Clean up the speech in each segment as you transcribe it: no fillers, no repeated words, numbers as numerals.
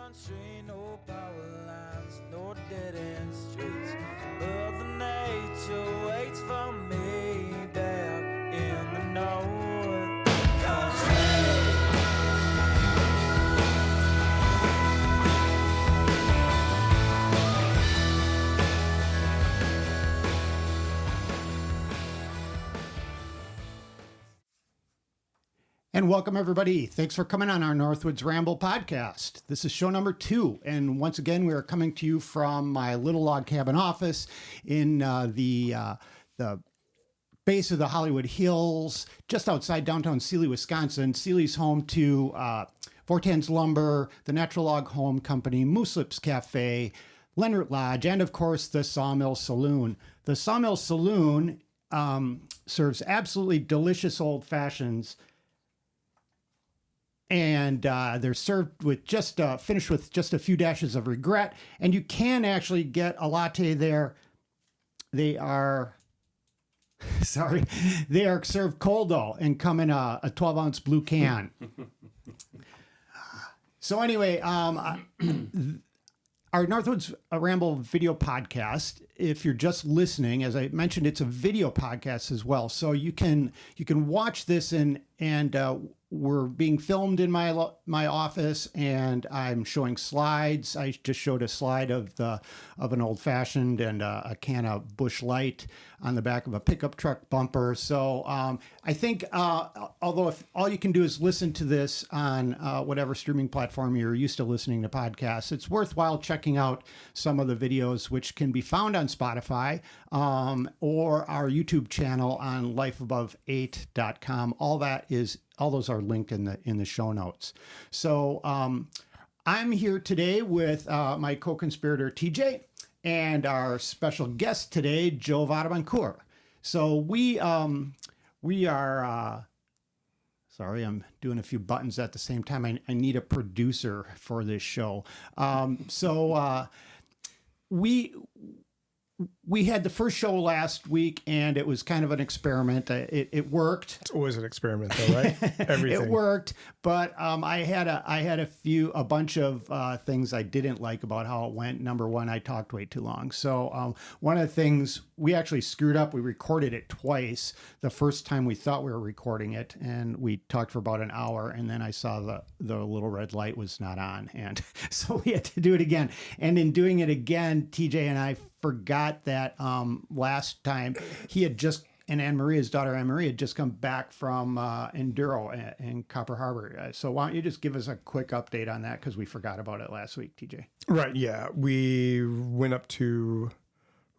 country, no power lines, no dead-end streets. Mother Nature waits for me back in the North country. And welcome, everybody. Thanks for coming on our Northwoods Ramble podcast. This is show number 2. And once again, we are coming to you from my little log cabin office in the base of the Hollywood Hills, just outside downtown Sealy, Wisconsin. Sealy's home to Fortan's Lumber, the Natural Log Home Company, Moose Lips Cafe, Leonard Lodge, and of course, the Sawmill Saloon. The Sawmill Saloon serves absolutely delicious old fashions. And they're served with finished with just a few dashes of regret. And you can actually get a latte there. They are, they are served cold though, and come in a 12-ounce blue can. So anyway, our Northwoods Ramble video podcast, if you're just listening, as I mentioned, it's a video podcast as well. So you can watch this and we're being filmed in my office, and I'm showing slides. I just showed a slide of an old fashioned and a can of Busch Light on the back of a pickup truck bumper. So I think although if all you can do is listen to this on whatever streaming platform you're used to listening to podcasts, it's worthwhile checking out some of the videos, which can be found on Spotify or our YouTube channel on lifeabove8.com. All those are linked in the show notes. So I'm here today with my co-conspirator TJ and our special guest today, Joe Vadabancourt. So we are. Sorry, I'm doing a few buttons at the same time. I need a producer for this show. We had the first show last week, and it was kind of an experiment. It worked. It's always an experiment, though, right? Everything. It worked, but I had a bunch of things I didn't like about how it went. Number one, I talked way too long. So one of the things we actually screwed up. We recorded it twice. The first time we thought we were recording it, and we talked for about an hour, and then I saw the little red light was not on, and so we had to do it again. And in doing it again, TJ and I forgot that last time he had just, and his daughter Anne-Marie had just come back from Enduro in Copper Harbor. So why don't you just give us a quick update on that, because we forgot about it last week, TJ. Right, yeah. We went up to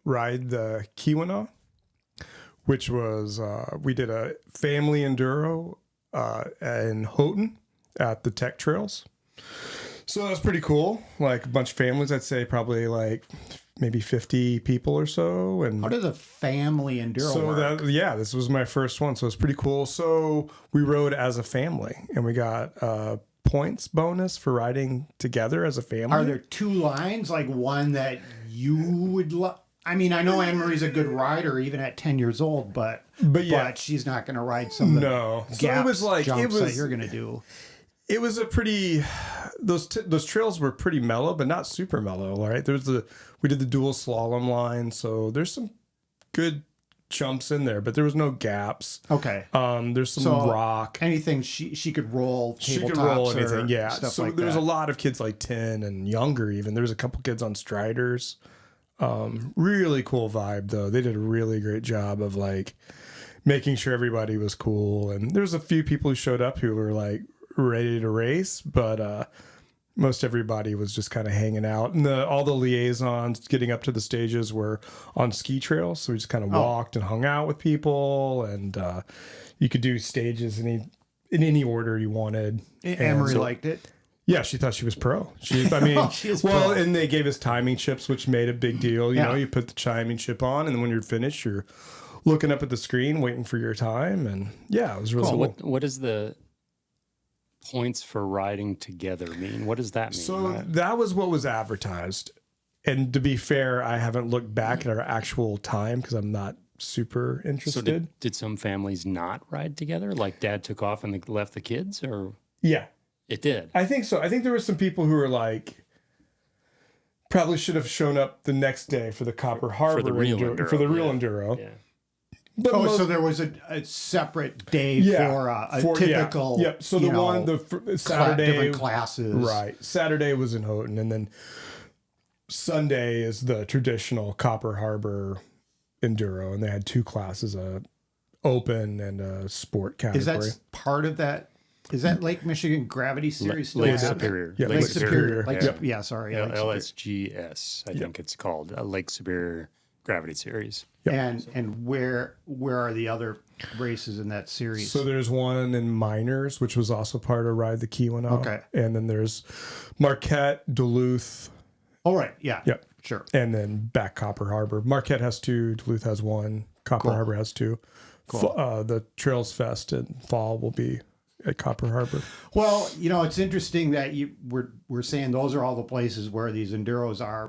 ride the Keweenaw, which was, we did a family Enduro in Houghton at the Tech Trails. So that was pretty cool. Like a bunch of families, I'd say probably like maybe 50 people or so. And how does a family Enduro work? This was my first one, so it's pretty cool. So we rode as a family, and we got points bonus for riding together as a family. Are there two lines, like one that you would I mean, I know Anne-Marie's a good rider even at 10 years old, but she's not going to ride some of the jumps that you're going to do. It was a pretty, those trails were pretty mellow, but not super mellow, right? We did the dual slalom line, so there's some good jumps in there, but there was no gaps. Okay. There's some rock. Anything she could roll, tabletops, she could roll anything, yeah. Stuff so like there was that. a lot of kids like 10 and younger even. There was a couple kids on striders. Really cool vibe though. They did a really great job of like making sure everybody was cool, and there was a few people who showed up who were like ready to race, but most everybody was just kind of hanging out, and all the liaisons getting up to the stages were on ski trails, so we just kind of walked and hung out with people, and you could do stages in any order you wanted. Anne-Marie liked it. Yeah, she thought she was pro. She is pro. And they gave us timing chips, which made a big deal. You know, you put the timing chip on, and then when you're finished, you're looking up at the screen, waiting for your time, and it was really cool. What is the points for riding together mean? What does that mean? So that was what was advertised. And to be fair, I haven't looked back at our actual time because I'm not super interested. So did some families not ride together? Like dad took off and left the kids, or? Yeah. It did. I think so. I think there were some people who were like, probably should have shown up the next day for the Copper Harbor the real enduro. For the real enduro. Yeah. But so there was a separate day for a typical. Yep. So the one, Saturday, different classes. Right. Saturday was in Houghton, and then Sunday is the traditional Copper Harbor enduro, and they had 2 classes, a open and a sport category. Is that part of that? Is that Lake Michigan Gravity Series? still Lake happening? Superior. Yeah, Lake Superior. Yep. Sorry. L- Lake Superior. LSGS, I think it's called, Lake Superior Gravity Series. Yep. And where are the other races in that series? So there's one in Miners, which was also part of Ride the Keweenaw. Okay. And then there's Marquette, Duluth, Oh, right. Yeah. Yep. Sure. and then back Copper Harbor. Marquette has 2, Duluth has 1, Copper Harbor has 2. Cool. The Trails Fest in fall will be at Copper Harbor. Well, it's interesting that we're saying those are all the places where these enduros are,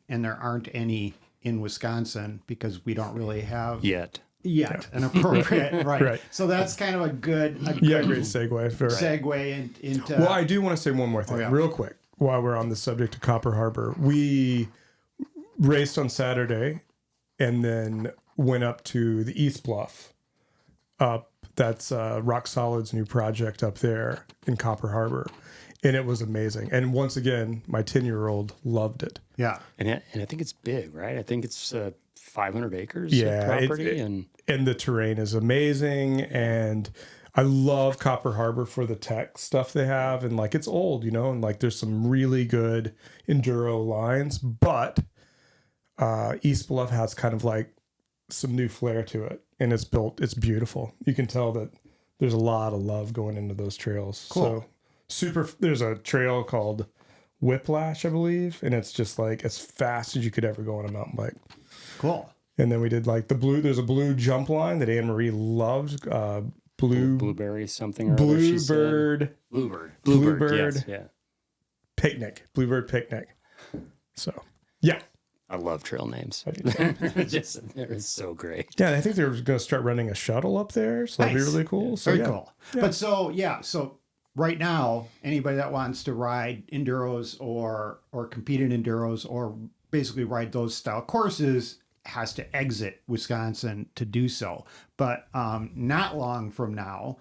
and there aren't any in Wisconsin because we don't really have Yet. an appropriate right. Right. So that's kind of a good Great segue. segue into. Well, I do want to say one more thing real quick while we're on the subject of Copper Harbor. We raced on Saturday and then went up to the East Bluff. That's Rock Solid's new project up there in Copper Harbor. And it was amazing. And once again, my 10-year-old loved it. Yeah. And I think it's big, right? I think it's 500 acres Yeah, of property. and the terrain is amazing. And I love Copper Harbor for the tech stuff they have. And like, it's old, and like there's some really good enduro lines, but East Bluff has kind of like some new flair to it. And it's beautiful. You can tell that there's a lot of love going into those trails. Cool. So there's a trail called Whiplash, I believe. And it's just like as fast as you could ever go on a mountain bike. Cool. And then we did like there's a blue jump line that Anne Marie loved. blueberry something or other, she said. Bluebird. Yes, yeah. Picnic. Bluebird Picnic. So, yeah. I love trail names. I do too. They're so great. Yeah, I think they were going to start running a shuttle up there. So that'd be Nice. really cool. So, Very yeah. cool. But so right now, anybody that wants to ride enduros or compete in enduros or basically ride those style courses has to exit Wisconsin to do so. But not long from now,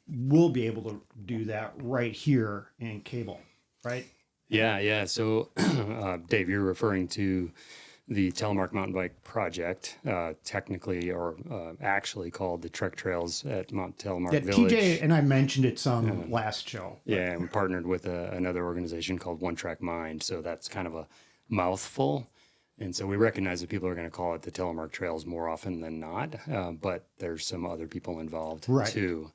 we'll be able to do that right here in Cable, right? Yeah. So, Dave, you're referring to the Telemark Mountain Bike Project, technically or actually called the Trek Trails at Mount Telemark Yeah, Village. TJ and I mentioned it some last show. Yeah, and we partnered with another organization called One Track Mind. So that's kind of a mouthful. And so we recognize that people are going to call it the Telemark Trails more often than not, but there's some other people involved too.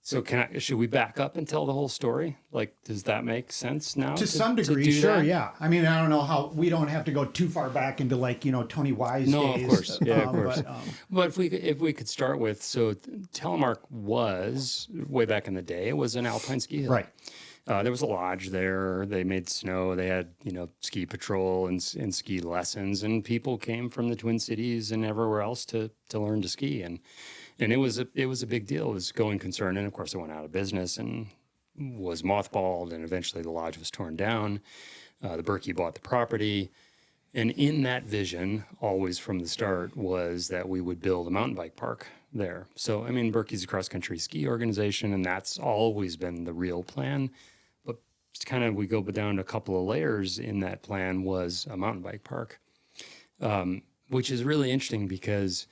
So should we back up and tell the whole story? Like, does that make sense now? To some degree, do sure, that? yeah. I mean, I don't know how, we don't have to go too far back into like, Tony Wise No, days. of course. Yeah, of course. But, But if we could start with, so Telemark was, way back in the day, it was an alpine ski hill. right. There was a lodge there. They made snow. They had, ski patrol and ski lessons, and people came from the Twin Cities and everywhere else to learn to ski. And it was a big deal. It was going concern, and of course, it went out of business and was mothballed, and eventually the lodge was torn down. The Berkey bought the property, and in that vision, always from the start, was that we would build a mountain bike park there. So, I mean, Berkey's a cross-country ski organization, and that's always been the real plan. But it's kind of, we go down a couple of layers in that plan was a mountain bike park, which is really interesting because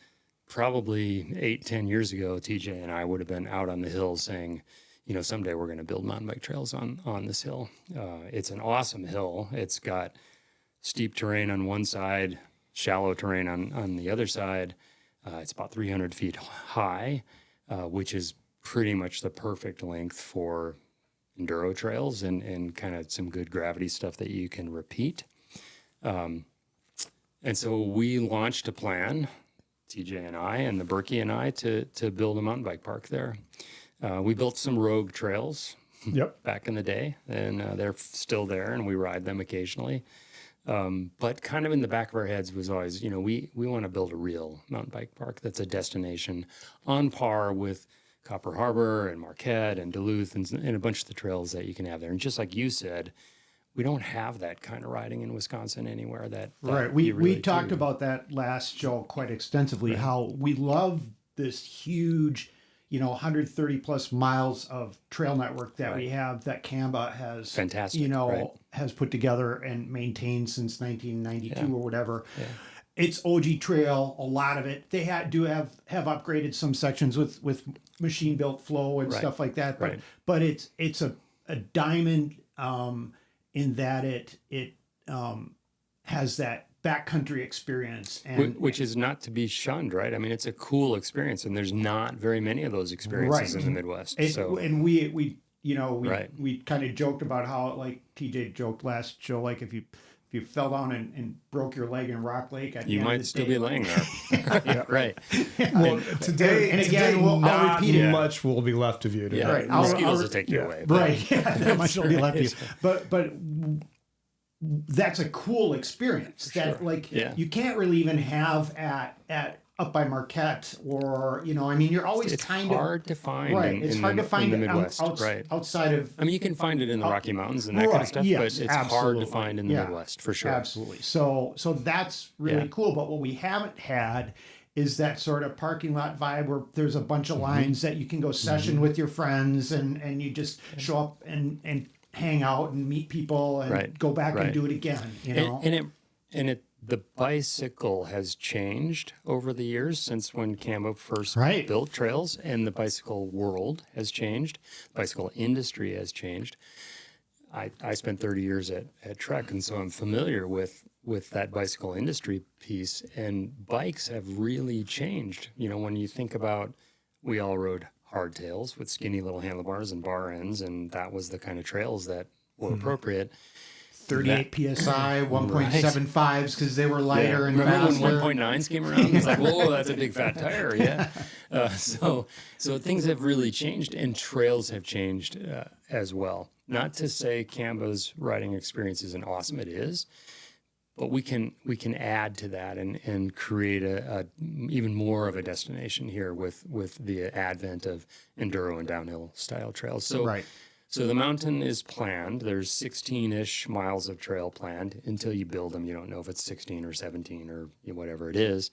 probably 8-10 years ago, TJ and I would have been out on the hill saying, someday we're going to build mountain bike trails on this hill. It's an awesome hill. It's got steep terrain on one side, shallow terrain on the other side. It's about 300 feet high, which is pretty much the perfect length for enduro trails and kind of some good gravity stuff that you can repeat. And so we launched a plan, TJ and I and the Berkey and I, to build a mountain bike park there. We built some rogue trails back in the day, and they're still there, and we ride them occasionally. But kind of in the back of our heads was always, we want to build a real mountain bike park that's a destination on par with Copper Harbor and Marquette and Duluth and a bunch of the trails that you can have there. And just like you said, we don't have that kind of riding in Wisconsin anywhere. That Right. you really We talked do. about that last show quite extensively, how we love this huge, 130 plus miles of trail network that we have that Canva has, Fantastic, has put together and maintained since 1992 or whatever. Yeah. It's OG trail, a lot of it. They have upgraded some sections with machine built flow and stuff like that. But it's a diamond in that it has that backcountry experience, and which is not to be shunned, right? I mean, it's a cool experience, and there's not very many of those experiences in the Midwest. And we kind of joked about how, like TJ joked last show, like if you fell down and broke your leg in Rock Lake, you might still be laying there. Right. Well, today, and again, today I'll repeat it. much will be left of you. Today. Yeah. Right. Mosquitoes will take you away. Right. Yeah, that much will be left of you. But that's a cool experience that you can't really even have at up by Marquette, or you're always It's kind hard to find. right. It's hard to find in the it Midwest, outside of. I mean, you can find it in the Rocky Mountains and that kind of stuff, yes, but it's hard absolutely. to find in the Midwest for sure. Absolutely. So that's really cool. But what we haven't had is that sort of parking lot vibe where there's a bunch of lines that you can go session with your friends and you just show up and hang out and meet people and go back and do it again. The bicycle has changed over the years since when Cambo first built trails, and the bicycle world has changed. The bicycle industry has changed. I spent 30 years at Trek, and so I'm familiar with that bicycle industry piece, and bikes have really changed. When you think about, we all rode hardtails with skinny little handlebars and bar ends, and that was the kind of trails that were appropriate. 38 psi, 1.75s because they were lighter and Remember faster. when 1.9s came around? It's like, whoa, that's a big fat tire. Yeah. So things have really changed, and trails have changed as well. Not to say Canva's riding experience isn't awesome. It is. But we can add to that and create a even more of a destination here with the advent of enduro and downhill style trails. So the mountain is planned. There's 16-ish miles of trail planned. Until you build them, you don't know if it's 16 or 17 or whatever it is.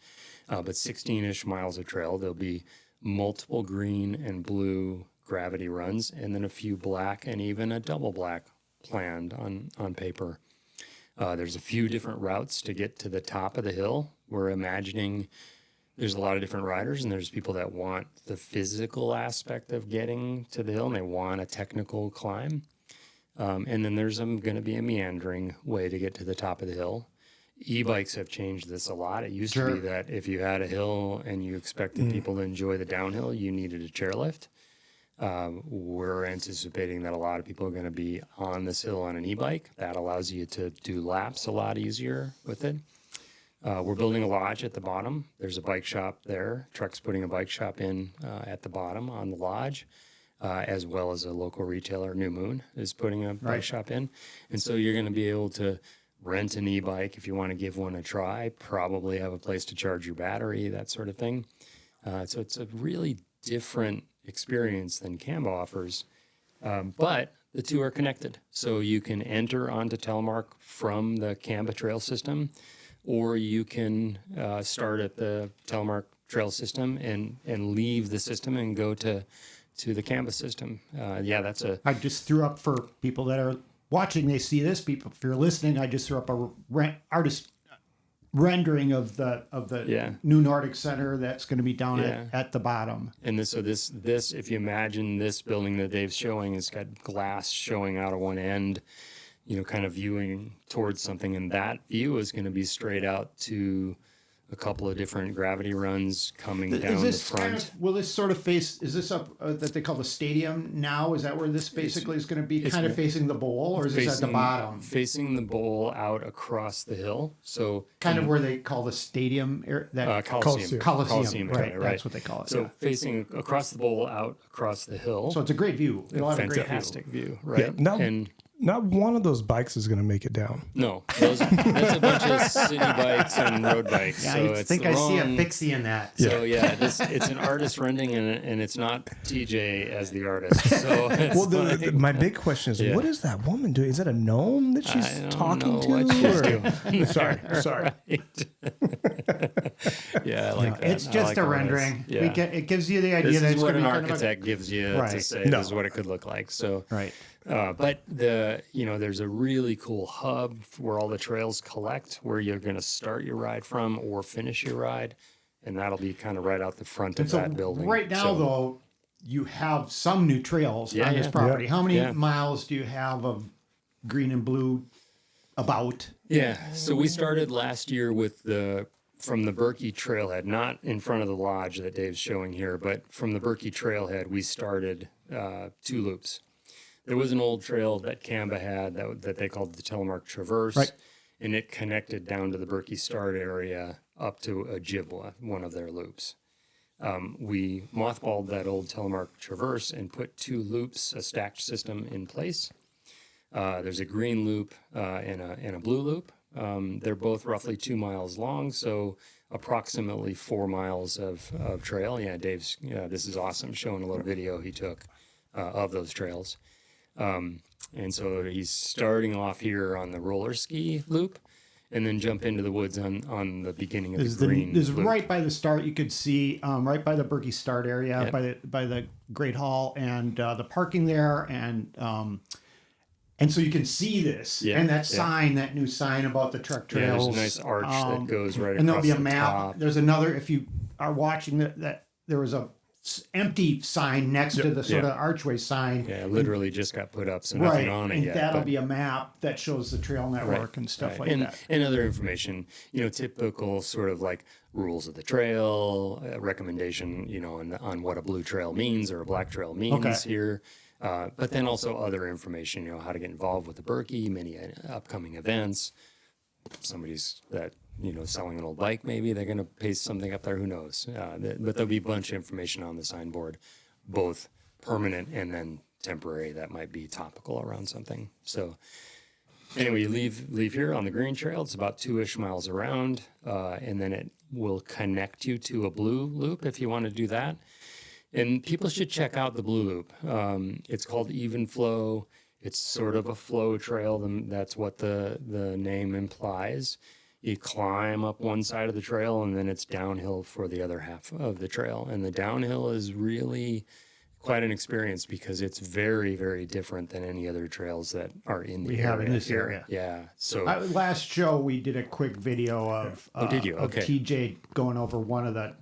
But 16-ish miles of trail. There'll be multiple green and blue gravity runs, and then a few black and even a double black planned on paper. There's a few different routes to get to the top of the hill. We're imagining there's a lot of different riders, and there's people that want the physical aspect of getting to the hill, and they want a technical climb. And then there's going to be a meandering way to get to the top of the hill. E-bikes have changed this a lot. It used to be that if you had a hill and you expected people to enjoy the downhill, you needed a chairlift. We're anticipating that a lot of people are going to be on this hill on an e-bike. That allows you to do laps a lot easier with it. We're building a lodge at the bottom. There's a bike shop there. Trek's putting a bike shop in at the bottom on the lodge, as well as a local retailer, New Moon, is putting a bike shop in. And so you're going to be able to rent an e-bike if you want to give one a try, probably have a place to charge your battery, that sort of thing. So it's a really different experience than Canva offers, but the two are connected. So you can enter onto Telemark from the Canva trail system, or you can start at the Telemark trail system and leave the system and go to the Canva system. That's I just threw up for people that are watching. They see this. People, if you're listening, I just threw up a artist rendering of the new Nordic Center that's going to be down at the bottom. And this, if you imagine this building that Dave's showing, it's got glass showing out of one end, kind of viewing towards something, and that view is going to be straight out to a couple of different gravity runs coming down the front. Will this sort of face? Is this up that they call the stadium now? Is that where this basically is going to be? Kind of facing the bowl, or is this at the bottom? Facing the bowl out across the hill. So kind of where they call the stadium, Coliseum. Coliseum, right? That's what they call it. So facing across the bowl out across the hill. So it's a great view. Fantastic view, right? Yeah, now, and not one of those bikes is going to make it down. No, that's a bunch of city bikes and road bikes. Yeah, so I it's think the I see a wrong- fixie in that. So it's an artist rendering, and it's not TJ as the artist. So it's Well, like, my big question is, what is that woman doing? Is that a gnome that she's I don't talking know to? what she's or- doing. Sorry. Right. Yeah, I like that. It's I just like a all this. rendering. Yeah. It gives you the idea This that is it's what going to an be kind of architect gives you to Right. say. No. This is what it could look like. So, Right. but there's a really cool hub where all the trails collect, where you're going to start your ride from or finish your ride, and that'll be kind of right out the front of So that building. right now, So- though, you have some new trails Yeah, on this yeah. property. Yeah. How many Yeah. miles do you have of green and blue about? Yeah. So we started last year with from the Berkey Trailhead, not in front of the lodge that Dave's showing here, but from the Berkey Trailhead, we started 2 loops. There was an old trail that Canva had that they called the Telemark Traverse, Right. and it connected down to the Berkey Start area up to Ojibwa, one of their loops. We mothballed that old Telemark Traverse and put 2 loops, a stacked system in place. There's a green loop and a blue loop. They're both roughly 2 miles long, so approximately 4 miles of trail. Yeah, Dave's, this is awesome, showing a little video he took of those trails. And so he's starting off here on the roller ski loop and then jump into the woods on the beginning of the green This is loop. right by the start. You could see right by the Berkey Start area, Yep. by the Great Hall, and the parking there, and so you can see this Yeah, and that yeah. sign, that new sign about the truck Yeah, there's trails. a nice arch that goes right and there'll across be a the map. top. There's another. If you are watching that there was a empty sign next to the sort Yeah. of archway sign. Yeah, literally just got put up, so Right, nothing on it and yet. that'll but- be a map that shows the trail network and stuff like and, that. and other information, typical sort of like rules of the trail, recommendation, on what a blue trail means or a black trail means Okay. here. But then also other information, how to get involved with the Berkey, many upcoming events. Somebody's selling an old bike, maybe they're going to paste something up there, who knows? But there'll be a bunch of information on the signboard, both permanent and then temporary that might be topical around something. So anyway, you leave here on the green trail. It's about 2-ish miles around, and then it will connect you to a blue loop if you want to do that. And people should check out the blue loop. It's called Even Flow. It's sort of a flow trail. That's what the name implies. You climb up one side of the trail, and then it's downhill for the other half of the trail. And the downhill is really quite an experience because it's very, very different than any other trails that are in the We area. have in this here. area. Yeah. So Last show we did a quick video of did you? of Okay. TJ going over one of the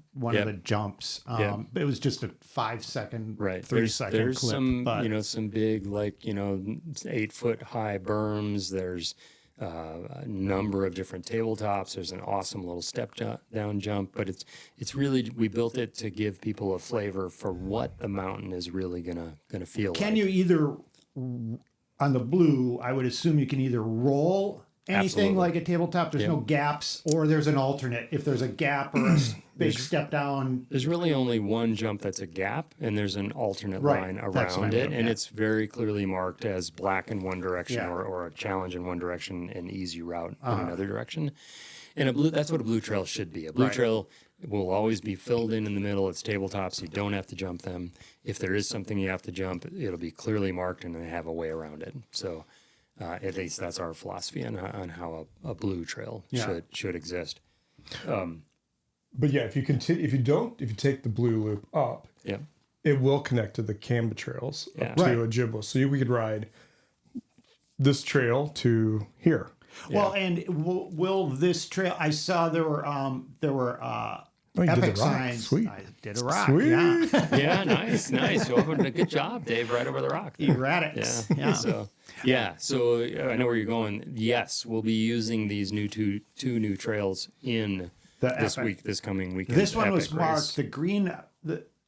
jumps. Yep. It was just a 5-second, right. 3-second There's clip. some but some big 8-foot high berms. There's a number of different tabletops. There's an awesome little step down jump, but it's really, we built it to give people a flavor for what the mountain is really gonna feel can like. you either on the blue? I would assume you can either roll anything Absolutely. like a tabletop. There's no gaps, or there's an alternate. If there's a gap or a big step down, There's really only one jump that's a gap, and there's an alternate Right. line That's what I around it, mean, and yeah. it's very clearly marked as black in one direction Yeah. or a challenge in one direction and easy route Uh-huh. in another direction. And that's what a blue trail should be. A blue Right. trail will always be filled in the middle. It's tabletops. You don't have to jump them. If there is something you have to jump, it'll be clearly marked and they have a way around it. So at least that's our philosophy on how a blue trail Yeah. should exist. But yeah, if you take the blue loop up, Yeah. it will connect to the Canva trails Yeah. up to Right. Ojibwa. So we could ride this trail to here. well, and will this trail? I saw there were Oh, you did epic the rock. signs. Sweet. I did a rock. Sweet. Yeah, Yeah, nice. Well, good job, Dave. Right over the rock. erratics. Yeah. So I know where you're going. Yes, we'll be using these two new trails in The this epic. this coming weekend. This one was epic marked race. the green.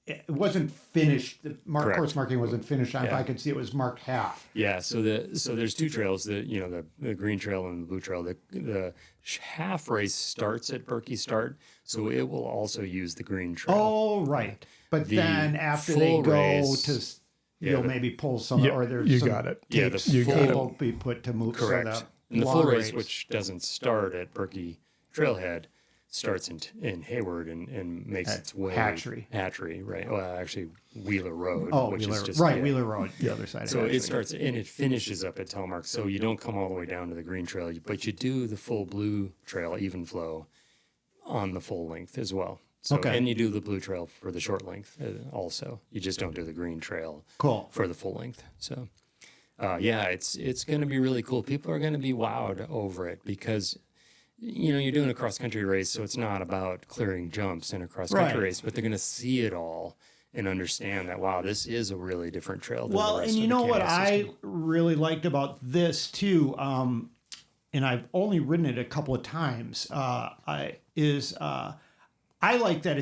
It wasn't finished. The Correct. course marking wasn't finished. If Yeah. I could see, it was marked half. Yeah, so there's 2 trails, the green trail and the blue trail. The half race starts at Berkey Start, so it will also use the green trail. Oh, right. But The then after they full go race- to you'll maybe pull some, Yeah, or there's you some got it. Yeah, tapes, the full- cable be put to move. Correct. So And the long full race, race- which doesn't start at Berkey Trailhead, starts in Hayward and makes At its way Hatchery. right? Well, actually Wheeler Road, Oh, which Wheeler, is just right, yeah. Wheeler Road, the other side. So of it Hatchery. starts and it finishes up at Telemark. So you don't come all the way down to the Green Trail, but you do the full Blue Trail even flow on the full length as well. So, Okay. And you do the Blue Trail for the short length also. You just don't do the Green Trail Cool. for the full length. So yeah, it's going to be really cool. People are going to be wowed over it because you're doing a cross country race, so it's not about clearing jumps in a cross country Right. race, but they're going to see it all and understand that wow, this is a really different trail. Than Well, the rest and you of the know what Canada I system. really liked about this too, and I've only ridden it a couple of times. I like that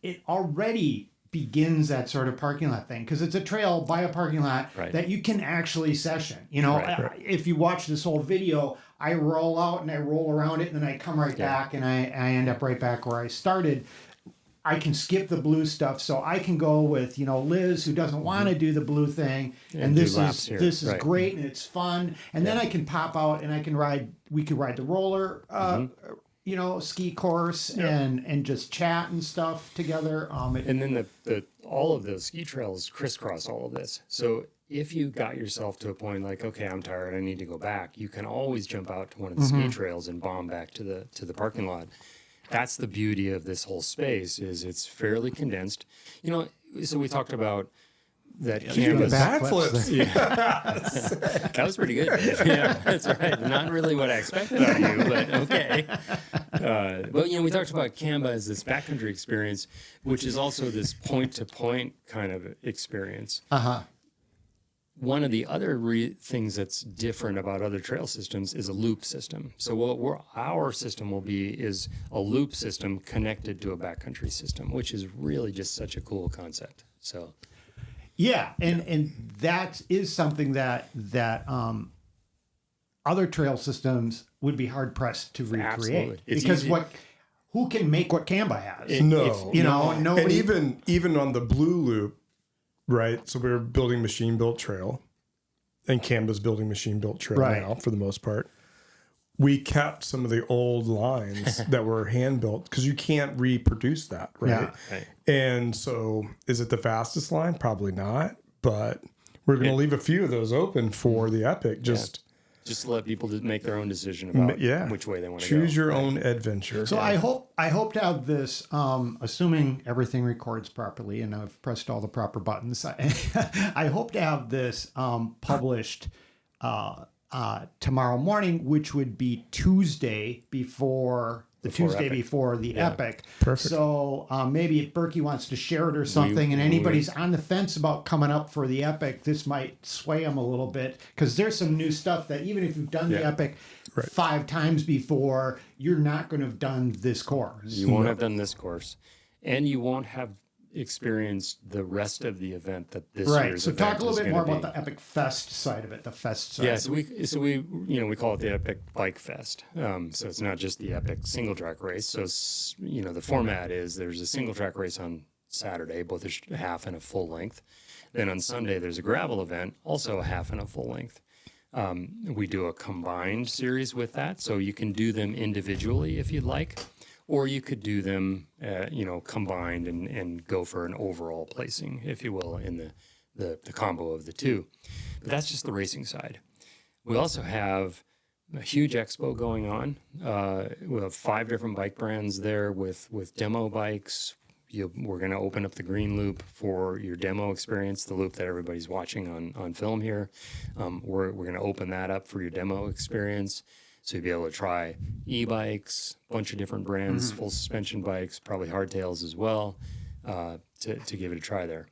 it already begins that sort of parking lot thing because it's a trail by a parking lot Right. that you can actually session. Right. If you watch this whole video, I roll out and I roll around it and then I come right back and I end up right back where I started. I can skip the blue stuff, so I can go with Liz who doesn't want to do the blue thing, and do this laps is here. this is Right. great and it's fun. And then I can pop out and I can ride. We could ride the roller, ski course and just chat and stuff together. And then the all of those ski trails crisscross all of this. So if you got yourself to a point like, okay, I'm tired, I need to go back, you can always jump out to one of the ski trails and bomb back to the parking lot. That's the beauty of this whole space is it's fairly condensed. So we talked about that canvas. Backflips. That was pretty good. Yeah, that's right. Not really what I expected of you, but okay. But we talked about Canva as this backcountry experience, which is also this point-to-point kind of experience. One of the other things that's different about other trail systems is a loop system. So what our system will be is a loop system connected to a backcountry system, which is really just such a cool concept. So. Yeah, and that is something that other trail systems would be hard pressed to recreate. Absolutely. It's Because easy. who can make what Canva has? No. Nobody. And even on the blue loop, right? So we were building machine built trail, and Canva's building machine built trail Right. now for the most part. We kept some of the old lines that were hand built because you can't reproduce that, right? Yeah. Right. And so, is it the fastest line? Probably not, but we're going to leave a few of those open for the epic. Just to let people make their own decision about which way they want to go. choose your own adventure. So I hope to have this, assuming everything records properly and I've pressed all the proper buttons. I hope to have this published tomorrow morning, which would be Tuesday before the epic. Perfect. So maybe if Berkey wants to share it or something, and anybody's on the fence about coming up for the epic, this might sway them a little bit because there's some new stuff that even if you've done the epic 5 times before, you're not going to have done this course. You won't have done this course, and you won't have experienced the rest of the event that this year's So event talk a little is bit more gonna about be. the Epic Fest side of it, the Fest side. Yeah, so we we call it the Epic Bike Fest. So it's not just the Epic single track race. So the format is there's a single track race on Saturday, both a half and a full length. Then on Sunday there's a gravel event, also a half and a full length. We do a combined series with that, so you can do them individually if you'd like, or you could do them combined and go for an overall placing, if you will, in the combo of the two. But that's just the racing side. We also have a huge expo going on. We have 5 different bike brands there with demo bikes. We're going to open up the green loop for your demo experience, the loop that everybody's watching on film here. We're going to open that up for your demo experience. So you'll be able to try e-bikes, a bunch of different brands, full suspension bikes, probably hardtails as well, to give it a try there.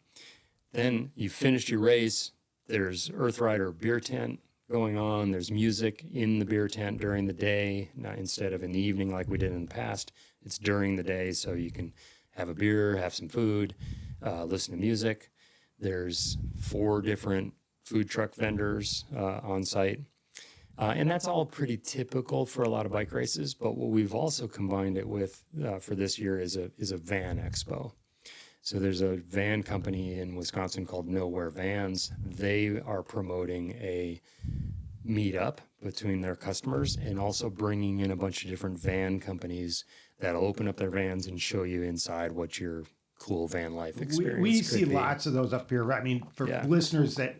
Then you finished your race. There's Earth Rider beer tent going on. There's music in the beer tent during the day, not instead of in the evening like we did in the past. It's during the day, so you can have a beer, have some food, listen to music. There's 4 different food truck vendors on site. And that's all pretty typical for a lot of bike races. But what we've also combined it with for this year is a van expo. So there's a van company in Wisconsin called Nowhere Vans. They are promoting a meetup between their customers and also bringing in a bunch of different van companies that'll open up their vans and show you inside what your cool van life experience We could see be. lots of those up here. I mean, for Yeah. listeners that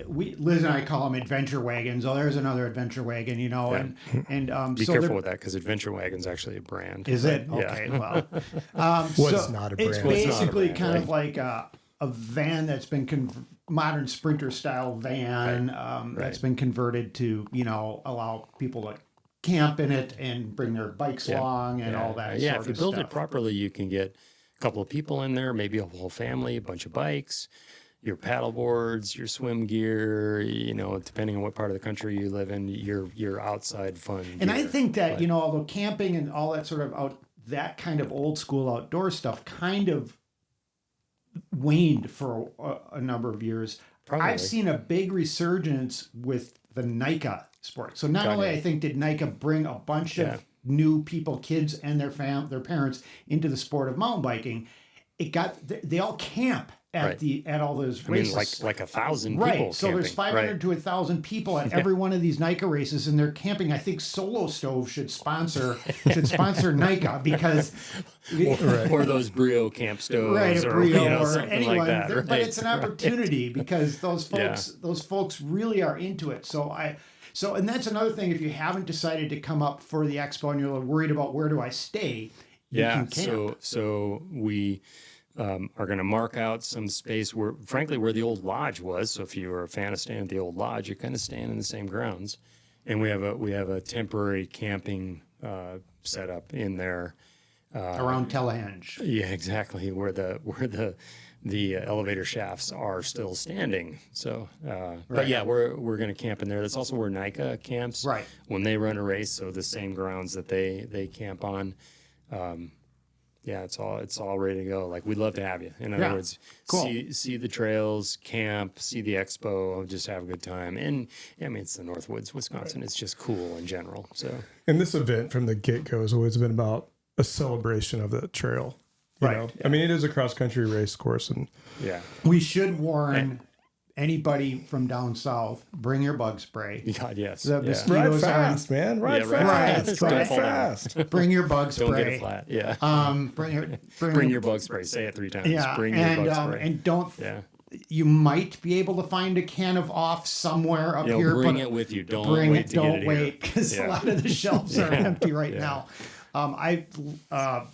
Liz and I call them adventure wagons. Oh, there's another adventure wagon, you know, and Be so careful they're- with that because Adventure Wagon's actually a brand. Is it? Yeah. Okay, well. What's not a It's brand? What's not a basically brand, kind of right? like a van that's been modern sprinter style van that's been converted to, you know, allow people to camp in it and bring their bikes along and all that Yeah, sort if you of build stuff. it properly, you can get a couple of people in there, maybe a whole family, a bunch of bikes, your paddle boards, your swim gear, you know, depending on what part of the country you live in, your outside fun. And I gear. think that, you know, although camping and all that sort of that kind of old school outdoor stuff kind of waned for a number of years. Probably. I've seen a big resurgence with the NICA sport. So not only I think did NICA bring a bunch of new people, kids and their parents into the sport of mountain biking, they all camp at at all those races. I mean, like 1,000 people. So there's camping, 500 to 1,000 people at every one of these NICA races, and they're camping. I think Solo Stove should sponsor NICA because or those Brio camp stoves, right, a or Brio you know, or something anyone. like that. But right? it's an opportunity because those folks really are into it. So and that's another thing. If you haven't decided to come up for the expo and you're worried about where do I stay, you can camp. So we are going to mark out some space where the old lodge was. So if you were a fan of staying at the old lodge, you're kind of staying in the same grounds. And we have a temporary camping setup in there around Telehenge. Yeah, exactly. Where the elevator shafts are still standing. So, but yeah, we're going to camp in there. That's also where NICA camps. Right. When they run a race, so the same grounds that they camp on. Yeah, it's all ready to go. Like, we'd love to have you. In other words, see the trails, camp, see the expo, just have a good time. And I mean, it's the Northwoods, Wisconsin. It's just cool in general. So, And this event from the get-go has always been about a celebration of the trail. You know? I mean, it is a cross-country race course, and yeah, we should warn anybody from down south: bring your bug spray. God, yes. The ride mosquitoes fast, man. Ride fast. Right. Ride fast. Bring your bug spray. Don't get it flat. Yeah. Bring your bug spray. Say it 3 times. Yeah, Bring your bug spray. and don't. Yeah. You might be able to find a can of off somewhere up here. Bring but it with you. Don't bring wait it. to Don't get it wait, because a lot of the shelves are empty right now. I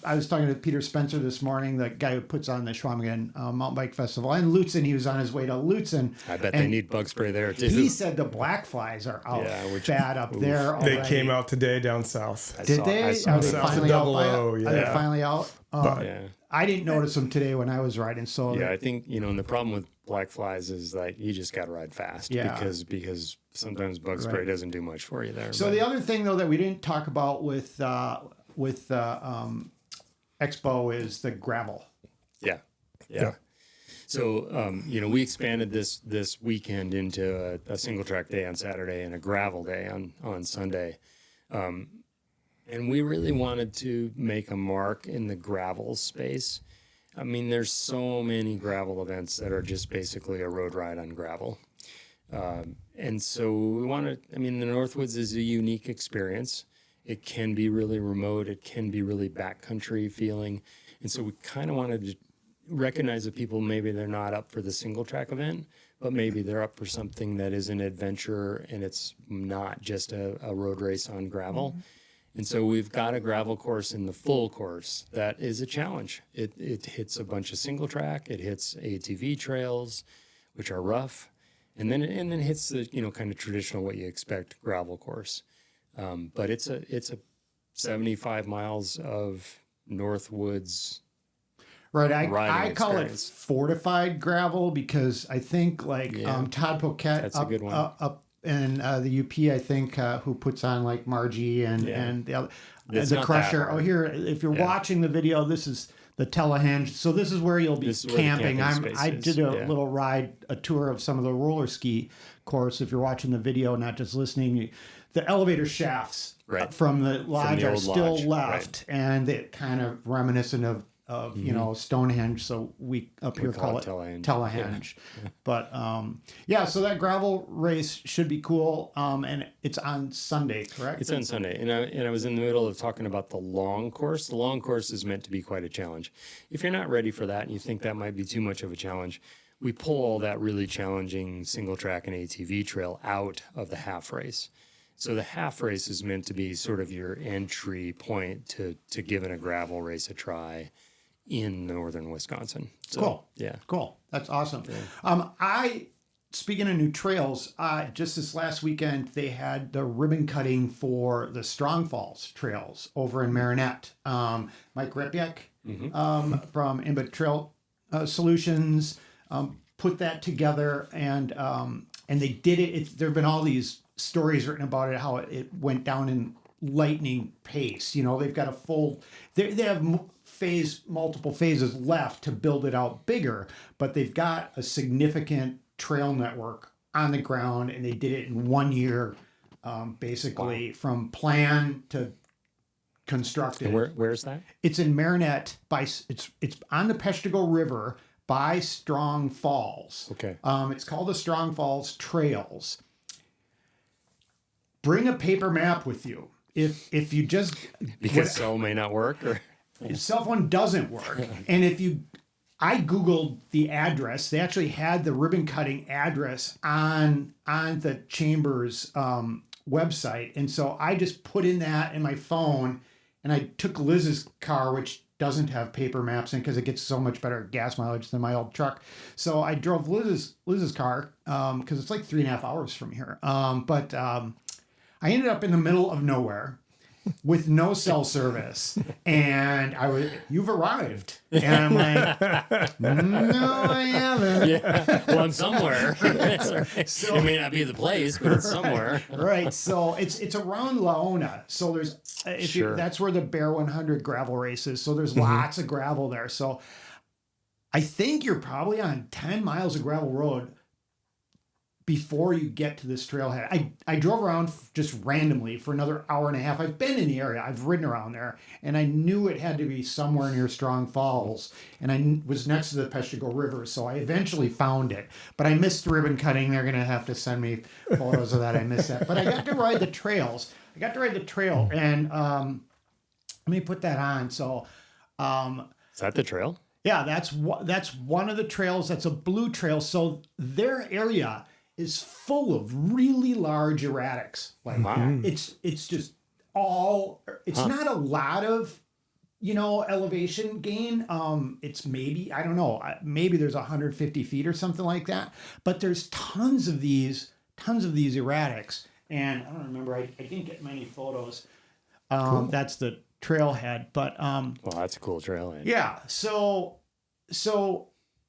was talking to Peter Spencer this morning, the guy who puts on the Schwamigan Mountain Bike Festival, and Lutzen. He was on his way to Lutzen. I bet they need bug spray there too. He said the black flies are out bad up there. They already. came out today down south. Did they? Are they finally out? Double-O, Are they finally out? I didn't notice them today when I was riding. So I think and the problem with black flies is like you just got to ride fast. Yeah. Because sometimes bug spray doesn't do much for you there. So the other thing though that we didn't talk about with Expo is the gravel. Yeah. So we expanded this weekend into a single track day on Saturday and a gravel day on Sunday. And we really wanted to make a mark in the gravel space. I mean, there's so many gravel events that are just basically a road ride on gravel. And so we wanted, the Northwoods is a unique experience. It can be really remote. It can be really backcountry feeling. And so we kind of wanted to recognize that people, maybe they're not up for the single track event, but maybe they're up for something that is an adventure and it's not just a road race on gravel. Mm-hmm. And so we've got a gravel course in the full course that is a challenge. It hits a bunch of single track. It hits ATV trails, which are rough, and then hits the kind of traditional what you expect gravel course. But it's a 75 miles of Northwoods. Right, I call it experience. fortified gravel because I think Todd Poquette That's a good one. up in the UP, I think, who puts on like Margie and the other, It's the not Crusher. that hard. Oh, here, if you're watching the video, this is the Telehenge. So this is where you'll be This is where the camping. camping I space did is, a little ride, a tour of some of the roller ski course. If you're watching the video, not just listening, the elevator shafts Right. from the lodge the are old still lodge, left, and it kind of reminiscent of of you know, Stonehenge. So we up here call it Telehenge. Yeah. But yeah, so that gravel race should be cool. And it's on Sunday, correct? It's on Sunday, and I was in the middle of talking about the long course. The long course is meant to be quite a challenge. If you're not ready for that and you think that might be too much of a challenge, we pull all that really challenging single track and ATV trail out of the half race. So the half race is meant to be sort of your entry point to giving a gravel race a try in northern Wisconsin. So, Cool. Yeah. Cool. That's awesome. Speaking of new trails, just this last weekend, they had the ribbon cutting for the Strong Falls trails over in Marinette. Mike Repiak from Imbit Trail Solutions put that together, and they did it. There have been all these stories written about it, how it went down in lightning pace. You know, they've got a full, they have multiple phases left to build it out bigger, but they've got a significant trail network on the ground, and they did it in 1 year, basically from plan to constructed. And where's that? It's in Marinette it's on the Peshtigo River by Strong Falls. Okay. It's called the Strong Falls Trails. Bring a paper map with you. If you just Because cell may not work, or cell phone doesn't work. And I Googled the address. They actually had the ribbon cutting address on the chamber's website. And so I just put in that in my phone, and I took Liz's car, which doesn't have paper maps in because it gets so much better gas mileage than my old truck. So I drove Liz's car because it's like 3.5 hours from here. But I ended up in the middle of nowhere with no cell service, and you've arrived, and I'm like, no, I haven't. yeah. Well, I'm somewhere. So, it may not be the place, but it's somewhere. Right. So it's around Laona. So there's that's where the Bear 100 gravel race is. So there's lots of gravel there. So I think you're probably on 10 miles of gravel road before you get to this trailhead. I drove around just randomly for another hour and a half. I've been in the area. I've ridden around there, and I knew it had to be somewhere near Strong Falls, and I was next to the Peshtigo River, so I eventually found it. But I missed the ribbon cutting. They're going to have to send me photos of that. I missed that. But I got to ride the trails. And let me put that on. So Is that the trail? yeah, that's one of the trails. That's a blue trail. So their area is full of really large erratics. Like it's just all, it's not a lot of, elevation gain. It's maybe, I don't know, maybe there's 150 feet or something like that, but there's tons of these erratics. And I don't remember, I didn't get many photos. Cool. That's the trailhead, but, well, that's a cool trailhead. yeah. So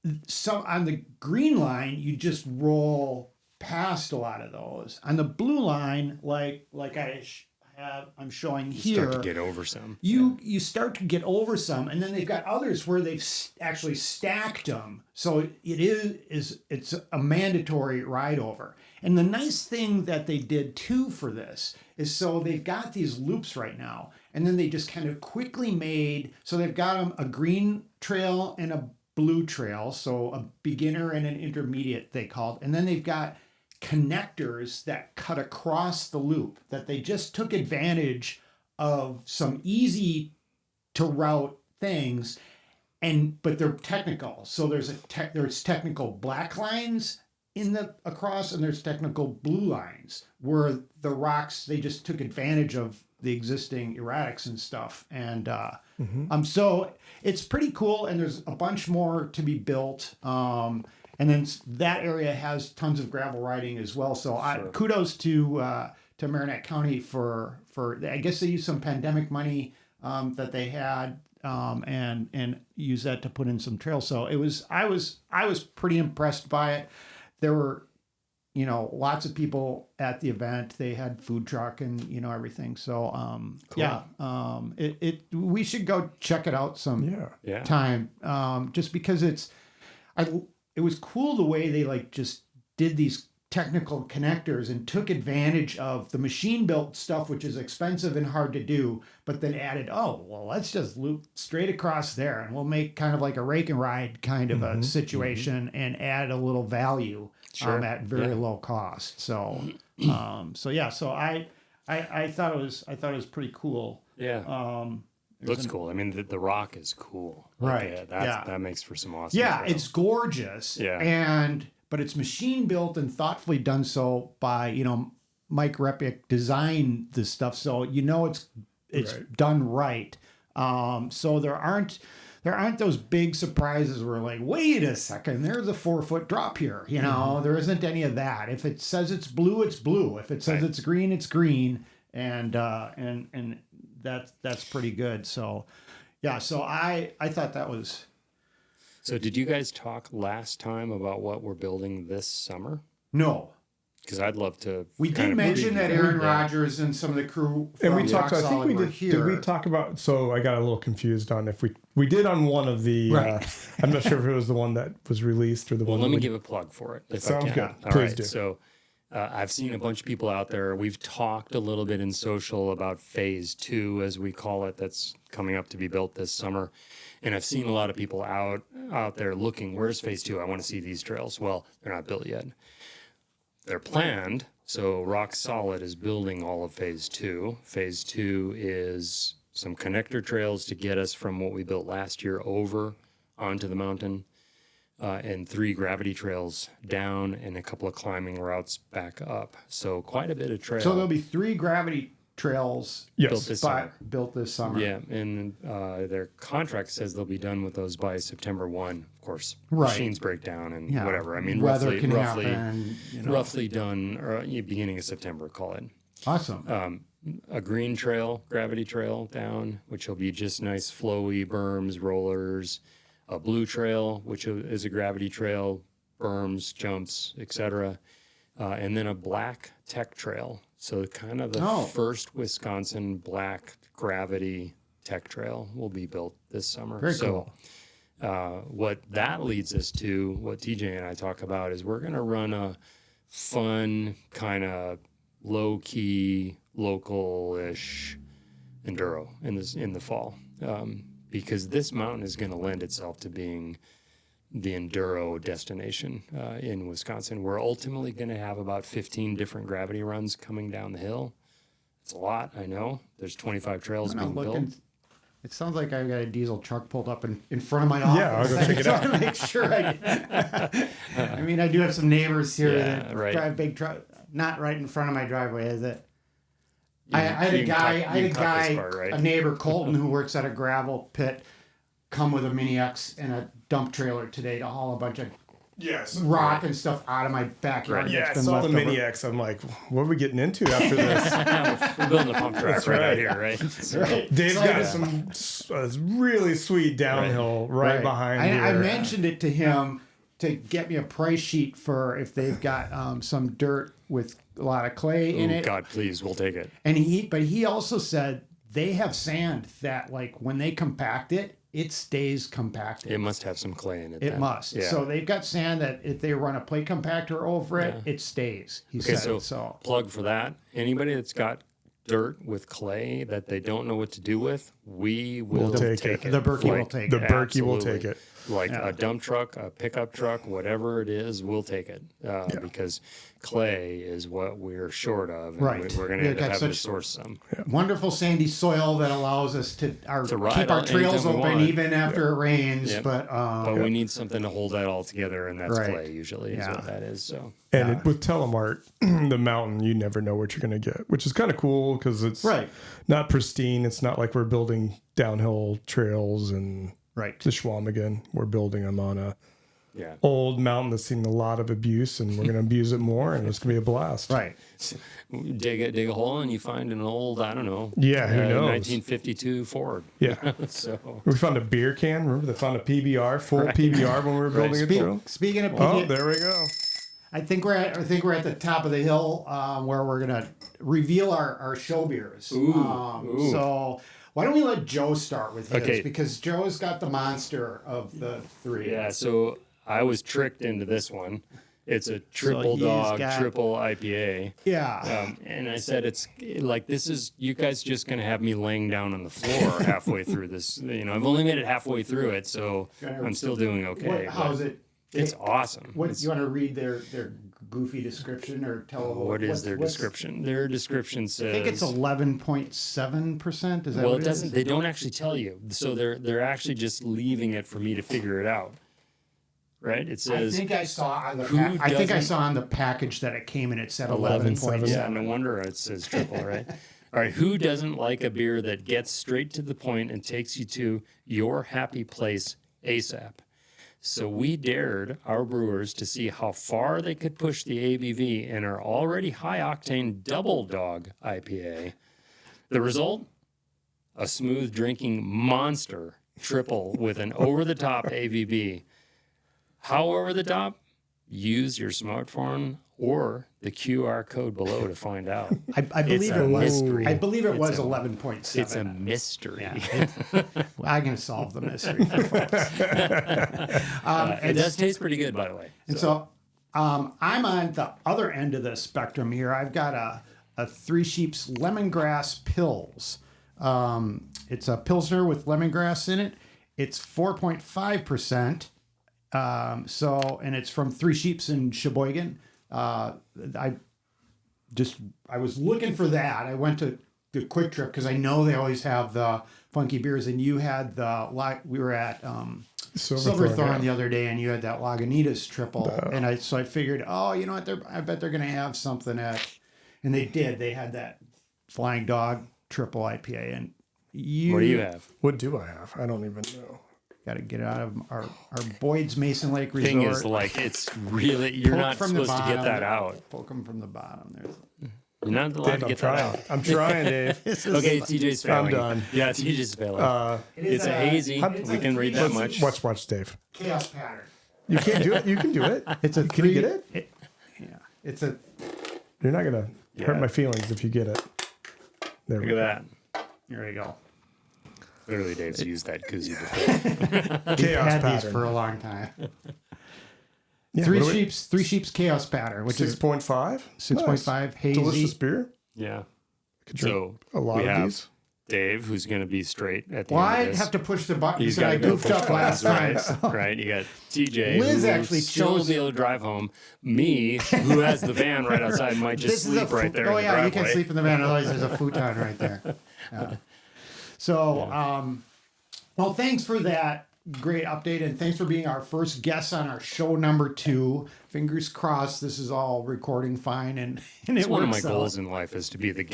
on the green line, you just roll past a lot of those. On the blue line, like I'm showing here, Start to get over some. You start to get over some, and then they've got others where they've actually stacked them. So it's a mandatory ride over. And the nice thing that they did too for this is, so they've got these loops right now, and then they just kind of quickly made, so they've got them a green trail and a blue trail, so a beginner and an intermediate they called, and then they've got connectors that cut across the loop that they just took advantage of some easy to route things, but they're technical. So there's technical black lines across, and there's technical blue lines where the rocks, they just took advantage of the existing erratics and stuff. And so it's pretty cool, and there's a bunch more to be built. And then that area has tons of gravel riding as well. So kudos to Marinette County for I guess they used some pandemic money that they had and use that to put in some trails. So I was pretty impressed by it. There were, lots of people at the event. They had food truck and, everything. So, cool. Yeah, we should go check it out time. Just because it was cool the way they just did these technical connectors and took advantage of the machine built stuff, which is expensive and hard to do, but then added, oh, well, let's just loop straight across there and we'll make kind of like a rake and ride kind of a situation and add a little value at very low cost. So, so I thought it was pretty cool. Yeah. Looks cool. I mean, the rock is cool. Like, that makes for some awesome. Yeah, trails. it's gorgeous. Yeah. But it's machine built and thoughtfully done so by, Mike Repick designed this stuff. So, it's done right. So there aren't those big surprises where like, wait a second, there's a 4-foot drop here. There isn't any of that. If it says it's blue, it's blue. If it says it's green, it's green. And that's pretty good. So, yeah. So I thought that was. So did you guys talk last time about what we're building this summer? No. Because I'd love to. We did mention that Aaron Rodgers and some of the crew. And we talked. I think we did. Here. Did we talk about? So I got a little confused on if we did on one of the. Right. I'm not sure if it was the one that was released or the one. Well, let me give a plug for it. If Sounds I can. good. All Please right. do. So I've seen a bunch of people out there. We've talked a little bit in social about phase 2, as we call it, that's coming up to be built this summer. And I've seen a lot of people out there looking, where's phase 2? I want to see these trails. Well, they're not built yet. They're planned. So Rock Solid is building all of phase 2. Phase 2 is some connector trails to get us from what we built last year over onto the mountain, and 3 gravity trails down and a couple of climbing routes back up. So quite a bit of trail. So there'll be 3 gravity trails Yes. built this summer. Yeah, and their contract says they'll be done with those by September 1. Of course, Right. machines break down and Yeah. whatever. I mean, Weather can roughly happen, roughly done, or beginning of September, call it. Awesome. A green trail, gravity trail down, which will be just nice flowy berms, rollers. A blue trail, which is a gravity trail, berms, jumps, etc. And then a black tech trail. So kind of the first Wisconsin black gravity tech trail will be built this summer. Very cool. What that leads us to, what TJ and I talk about, is we're going to run a fun, kind of low-key, local-ish enduro in the fall. Because this mountain is going to lend itself to being the enduro destination in Wisconsin. We're ultimately going to have about 15 different gravity runs coming down the hill. It's a lot, I know. There's 25 trails being built. It sounds like I've got a diesel truck pulled up in front of my office. Yeah, I'll go check it out. I want to make sure I mean, I do have some neighbors here that drive big truck. Not right in front of my driveway, is it? I had a guy, a neighbor, Colton, who works at a gravel pit, come with a Mini X and a dump trailer today to haul a bunch of rock and stuff out of my backyard. Right. Yeah, I saw the Mini X. I'm like, what are we getting into after this? We're building a pump track right out here, right? So, Dave's got some really sweet downhill right behind here. I mentioned it to him to get me a price sheet for if they've got some dirt with a lot of clay in it. God, please, we'll take it. And he also said they have sand that, like, when they compact it, it stays compacted. It must have some clay in it. It must. Yeah. So they've got sand that if they run a plate compactor over it, it stays. He said. So plug for that. Anybody that's got dirt with clay that they don't know what to do with, we will take it. The Berkey will take it. The Berkey will take it. Like a dump truck, a pickup truck, whatever it is, we'll take it. Because clay is what we're short of. And we're going to end up having to source some. Wonderful sandy soil that allows us to keep our trails open even after it rains. Yep. But we need something to hold that all together, and that's clay usually is what that is. So. And with Telemart, the mountain, you never know what you're going to get, which is kind of cool because it's not pristine. It's not like we're building downhill trails and the Schwamigan. We're building them on a old mountain that's seen a lot of abuse, and we're going to abuse it more, and it's going to be a blast. Right. Dig a hole, and you find an old, I don't know. Yeah, who knows? 1952 Ford. Yeah. So we found a beer can. Remember, they found a PBR, full PBR when we were building a trail. Speaking of PBR, oh, there we go. I think we're at the top of the hill where we're gonna reveal our show beers. Ooh. So why don't we let Joe start with his because Joe's got the monster of the 3. Yeah. So I was tricked into this one. It's a triple triple IPA. Yeah. And I said, it's like, this is, you guys just going to have me laying down on the floor halfway through this. I've only made it halfway through it, so I'm still doing okay. How's it? It's awesome. What you want to read their goofy description or tell? What is their description? Their description says. I think it's 11.7%. Is that? Well, what it doesn't. They don't actually tell you, so they're actually just leaving it for me to figure it out. Right? It says. I think I saw on the package that it came in. It said 11.7. Yeah, no wonder it says triple, right? All right. Who doesn't like a beer that gets straight to the point and takes you to your happy place ASAP? So we dared our brewers to see how far they could push the ABV in our already high-octane Double Dog IPA. The result? A smooth drinking monster triple with an over-the-top ABV. How over the top? Use your smartphone or the QR code below to find out. I believe it was. Mystery. I believe it was 11.7. It's a mystery. Yeah, I'm going to solve the mystery for folks. It does taste pretty good, by the way. And so I'm on the other end of the spectrum here. I've got a Three Sheeps Lemongrass Pils. It's a Pilsner with lemongrass in it. It's 4.5%. And it's from Three Sheeps in Sheboygan. I was looking for that. I went to the Quick Trip because I know they always have the funky beers, and you had we were at Silverthorn the other day, and you had that Lagunitas triple, and I figured, you know what, I bet they're gonna have something and they did. They had that Flying Dog triple IPA, and what do you have? What do I have? I don't even know. Got to get out of our Boyd's Mason Lake Resort. Thing is, like, it's really, you're not supposed to get that out. Poke them from the bottom. You're not allowed to get that out. I'm trying, Dave. Okay, TJ's failing. I'm done. Yeah, TJ's failing. It's a hazy. We can read that much. Watch, Dave. Chaos Pattern. You can't do it. You can do it. It's a Can you get it? Yeah. It's a. You're not gonna hurt my feelings if you get it. There Look at that. There you go. Clearly, Dave's used that koozie before. Chaos had Pattern these for a long time. Yeah, Three Sheeps Chaos Pattern, which 6.5. 6.5 hazy. Delicious beer. Yeah. Could drink So a lot we of have these. Dave, who's going to be straight at the Well, end I of this. have to push the button. He's I got to go goofed push up last buttons, time. right? Right. You got TJ, Liz who actually still chose- will be able to drive home. Me, who has the van right outside, might just sleep right there. Oh in the yeah, you driveway. can sleep in the van. Otherwise, there's a futon right there. Yeah. So, well, thanks for that great update, and thanks for being our first guest on our show number 2. Fingers crossed, this is all recording fine, and It's it one of my works out. goals in life is to be the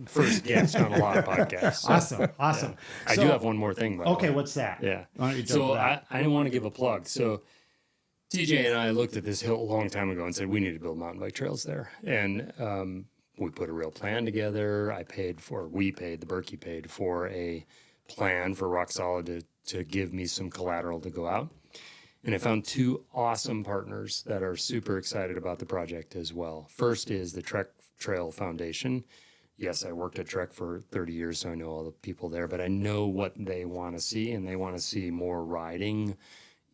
first guest on a lot of podcasts. So, Awesome. I do have one more thing, by the Okay, way. what's that? Yeah. Why don't you jump So to that? I didn't want to give a plug. So TJ and I looked at this hill a long time ago and said, we need to build mountain bike trails there. And we put a real plan together. The Berkey paid for a plan for Rock Solid to give me some collateral to go out. And I found 2 awesome partners that are super excited about the project as well. First is the Trek Trail Foundation. Yes, I worked at Trek for 30 years, so I know all the people there, but I know what they want to see, and they want to see more riding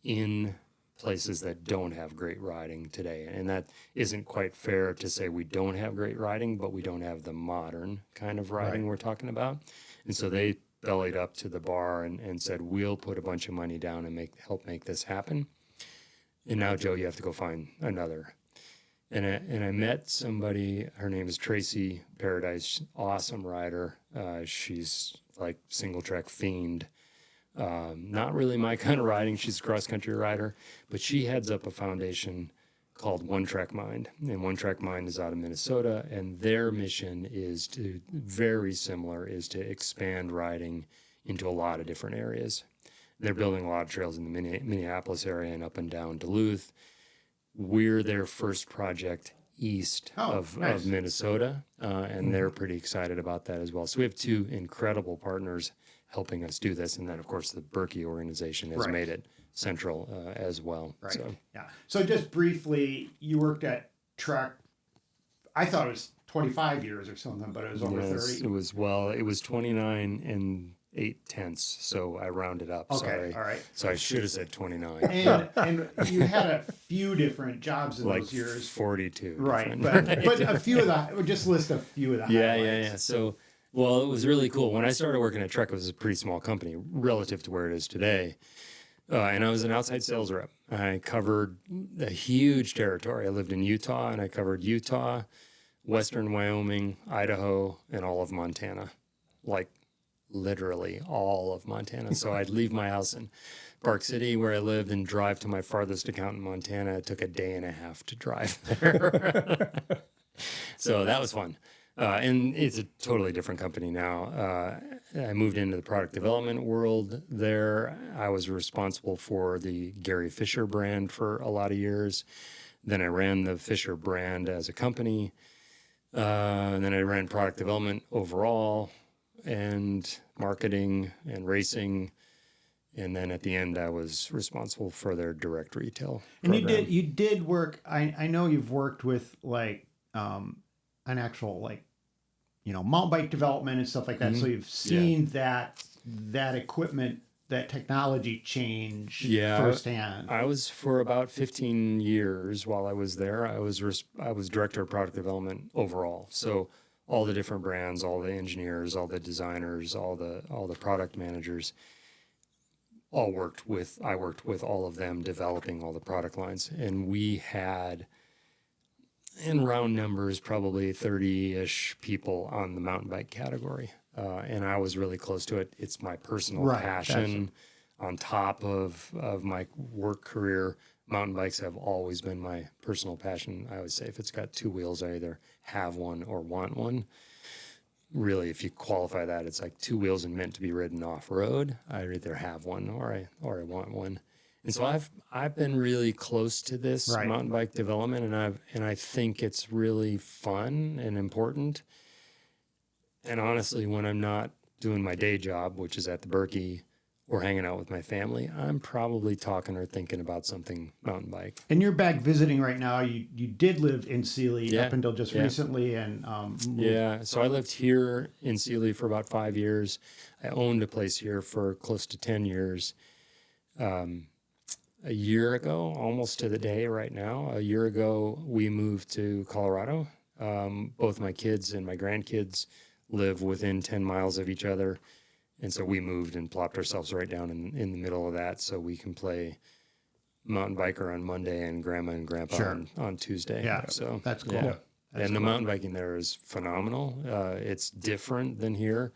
in places that don't have great riding today. And that isn't quite fair to say we don't have great riding, but we don't have the modern kind of riding we're talking about. And so they bellied up to the bar and said, we'll put a bunch of money down and help make this happen. And now, Joe, you have to go find another. And I met somebody, her name is Tracy Paradise, awesome rider. She's like single track fiend. Not really my kind of riding. She's a cross country rider, but she heads up a foundation called One Track Mind. And One Track Mind is out of Minnesota, and their mission is very similar, is to expand riding into a lot of different areas. They're building a lot of trails in the Minneapolis area and up and down Duluth. We're their first project east of Minnesota, and they're pretty excited about that as well. So we have 2 incredible partners helping us do this. And then, of course, the Berkey organization has made it central as well. Right. So. Yeah. So just briefly, you worked at Trek. I thought it was 25 years or something, but it was over 30. It was 29 and 8/10, so I rounded up. Okay, Sorry. all right. So I should have said 29. And you had a few different jobs in Like those years. 42. Right. different- But a few of the, just list a few of the Yeah, highlights. yeah. So, well, it was really cool. When I started working at Trek, it was a pretty small company relative to where it is today. And I was an outside sales rep. I covered a huge territory. I lived in Utah, and I covered Utah, Western Wyoming, Idaho, and all of Montana. Like literally all of Montana. So I'd leave my house in Park City where I lived and drive to my farthest account in Montana. It took a day and a half to drive there. So that was fun. And it's a totally different company now. I moved into the product development world there. I was responsible for the Gary Fisher brand for a lot of years. Then I ran the Fisher brand as a company. And then I ran product development overall and marketing and racing. And then at the end, I was responsible for their direct retail And program. you did work, I know you've worked with like an actual like, mountain bike development and stuff like that. So you've seen that equipment, that technology change firsthand. I was for about 15 years while I was there. I was director of product development overall. So all the different brands, all the engineers, all the designers, all the product managers, I worked with all of them developing all the product lines. And we had, in round numbers, probably 30-ish people on the mountain bike category. And I was really close to it. It's my personal passion. On top of my work career, mountain bikes have always been my personal passion. I would say if it's got two wheels, I either have one or want one. Really, if you qualify that, it's like two wheels and meant to be ridden off-road. I either have one or I want one. And so I've been really close to this mountain bike development, and I think it's really fun and important. And honestly, when I'm not doing my day job, which is at the Berkey, or hanging out with my family, I'm probably talking or thinking about something mountain bike. And you're back visiting right now. You did live in Sealy up until just recently, and moved. So I lived here in Sealy for about 5 years. I owned a place here for close to 10 years. A year ago, almost to the day right now, a year ago, we moved to Colorado. Both my kids and my grandkids live within 10 miles of each other. And so we moved and plopped ourselves right down in the middle of that so we can play mountain biker on Monday and grandma and grandpa on Tuesday. Yeah, so that's cool. Yeah. And the mountain biking there is phenomenal. It's different than here.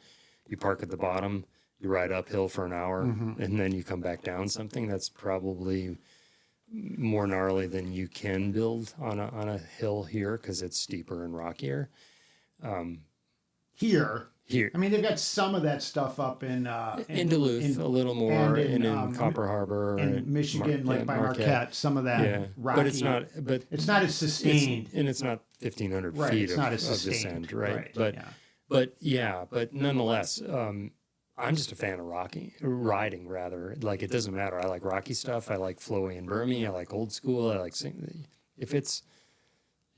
You park at the bottom, you ride uphill for an hour, and then you come back down something that's probably more gnarly than you can build on a hill here because it's steeper and rockier. Here. I mean, they've got some of that stuff up in Duluth, a little more, and in Copper Harbor, in Michigan, by Marquette. Some of that rocky, but it's not. But it's not as sustained, and it's not 1,500 right, feet it's of, not as of sustained, descent, right? But But nonetheless, I'm just a fan of riding. Rather, like it doesn't matter. I like rocky stuff. I like flowy and bermy. I like old school. I like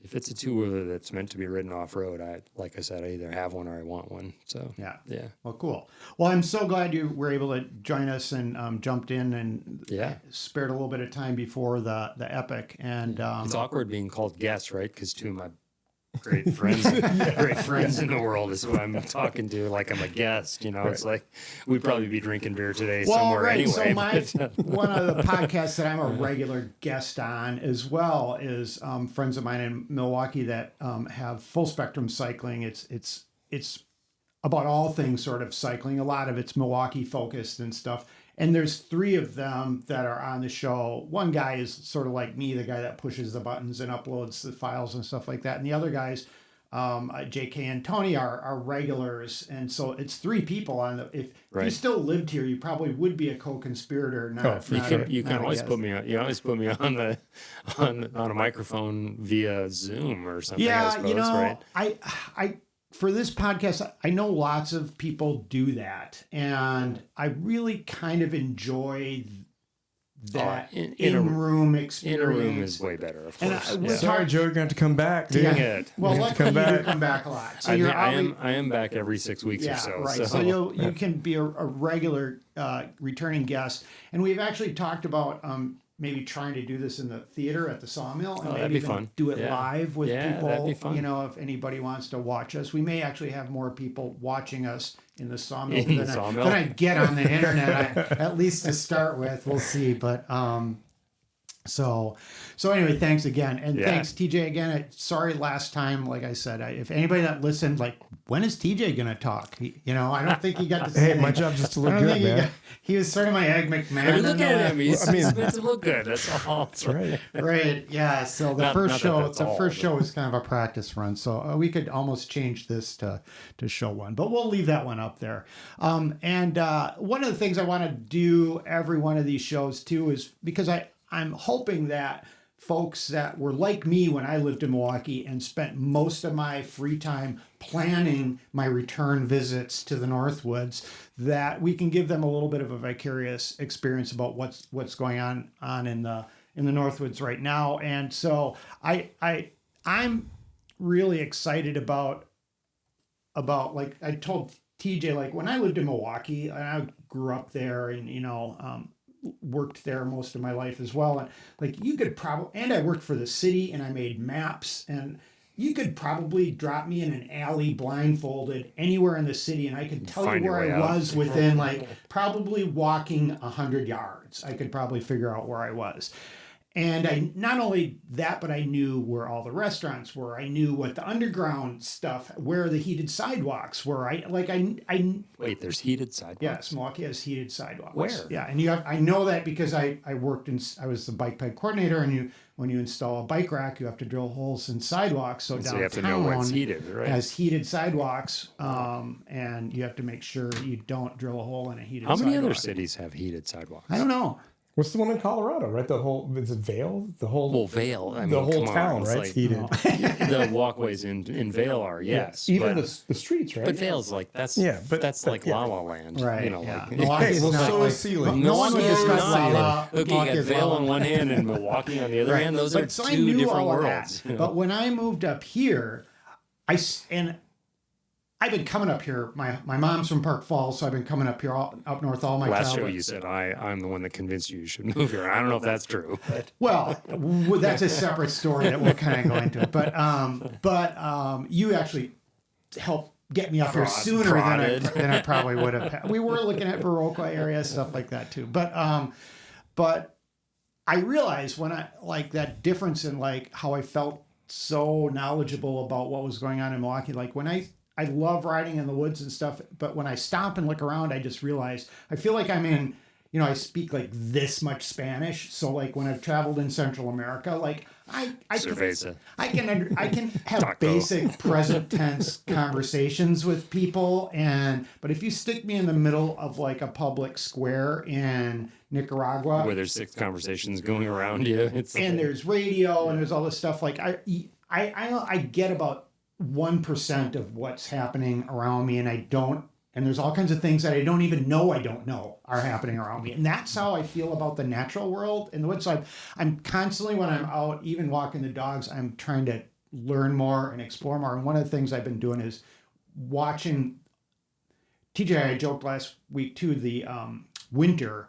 if it's a two-wheeler that's meant to be ridden off-road, like I said, I either have one or I want one. So yeah. Well, cool. Well, I'm so glad you were able to join us and jumped in and spared a little bit of time before the epic. And it's awkward being called guest, right? Because two of my great friends in the world is who I'm talking to. Like I'm a guest, It's like we'd probably be drinking beer today somewhere anyway. So one of the podcasts that I'm a regular guest on as well is friends of mine in Milwaukee that have Full Spectrum Cycling. It's about all things sort of cycling. A lot of it's Milwaukee focused and stuff. And there's three of them that are on the show. One guy is sort of like me, the guy that pushes the buttons and uploads the files and stuff like that. And the other guys, JK and Tony, are regulars. And so it's three people on the. If you still lived here, you probably would be a co-conspirator. You can always put me on. You always put me on a microphone via Zoom or something. Yeah, I suppose, right? I for this podcast, I know lots of people do that, and I really kind of enjoy that in a in-room In experience. a room is way better, of And course. we're Sorry, Joe, you're going to have to come back. Dude. Dang it. Well, You have to luckily come you do back. come back a lot. So I am back every 6 weeks yeah, or so. right. So you can be a regular returning guest. And we've actually talked about maybe trying to do this in the theater at the Sawmill, and that'd maybe be even fun. do it Yeah. live with Yeah, people. that'd be fun. You know, if anybody wants to watch us, we may actually have more people watching us in the Sawmill In the than Sawmill? I get on the internet. At least to start with, we'll see. But so anyway, thanks again, and Yeah. thanks TJ again. Sorry last time, like I said, if anybody that listened, like, when is TJ gonna talk? I don't think he got to say. Hey, my job's just to I look don't good, think man. he was sort of my Egg McMahon. Look at him. He's I mean- meant to look good. That's all. That's right. Right, yeah. So the Not first that show, that's all, but- show was kind of a practice run. So we could almost change this to show one, but we'll leave that one up there. And one of the things I want to do every one of these shows too is because I'm hoping that folks that were like me when I lived in Milwaukee and spent most of my free time planning my return visits to the Northwoods, that we can give them a little bit of a vicarious experience about what's going on in the Northwoods right now. And so I'm really excited about like I told TJ, like when I lived in Milwaukee and I grew up there and worked there most of my life as well, and like you could probably, and I worked for the city and I made maps, and you could probably drop me in an alley blindfolded anywhere in the city and I could tell you Find your where way I out. was within like probably walking 100 yards. I could probably figure out where I was. And I not only that, but I knew where all the restaurants were. I knew what the underground stuff, where the heated sidewalks were. I Wait, there's heated sidewalks? yes, Milwaukee has heated sidewalks. Where? Yeah, and I know that because I worked I was the bike ped coordinator, and when you install a bike rack, you have to drill holes in sidewalks. So So you have to know what's heated, right? has heated sidewalks, and you have to make sure you don't drill a hole in a heated How sidewalk. many other cities have heated sidewalks? I don't know. What's the one in Colorado, right? The whole, is it Vail? The whole, Well, Vale. I mean, the whole come town, on, it's right? like- It's heated. the walkways in Vale are, yes. Even but, the streets, right? but Vale's like, that's but La La Land. Right. You know, yeah. like, Milwaukee's well, not so like, is Sealing. No one would No, discuss no. La La. Okay, you Milwaukee got is Vale La La. on one hand and Milwaukee on the other hand. Those are So I two knew different all of worlds. that. But when I moved up here, I've been coming up here. My mom's from Park Falls, so I've been coming up here up north all my Last show childhood. you said I'm the one that convinced you should move here. I don't know if that's true. But Well, that's a separate story that we'll kind of go into. But you actually helped get me up here sooner than I probably would have. We were looking at Baroque area, stuff like that too. But I realized when I like that difference in like how I felt so knowledgeable about what was going on in Milwaukee. Like when I love riding in the woods and stuff, but when I stop and look around, I just realize I feel like I'm in, I speak like this much Spanish. So like when I've traveled in Central America, like I Cerveza. can have Taco. basic present tense conversations with people, but if you stick me in the middle of like a public square in Nicaragua, where there's 6 conversations going around you. It's and there's radio and there's all this stuff, like I get about 1% of what's happening around me, and there's all kinds of things that I don't even know are happening around me. And that's how I feel about the natural world in the woods. So I'm constantly, when I'm out, even walking the dogs, I'm trying to learn more and explore more. And one of the things I've been doing is watching, TJ and I joked last week too, the winter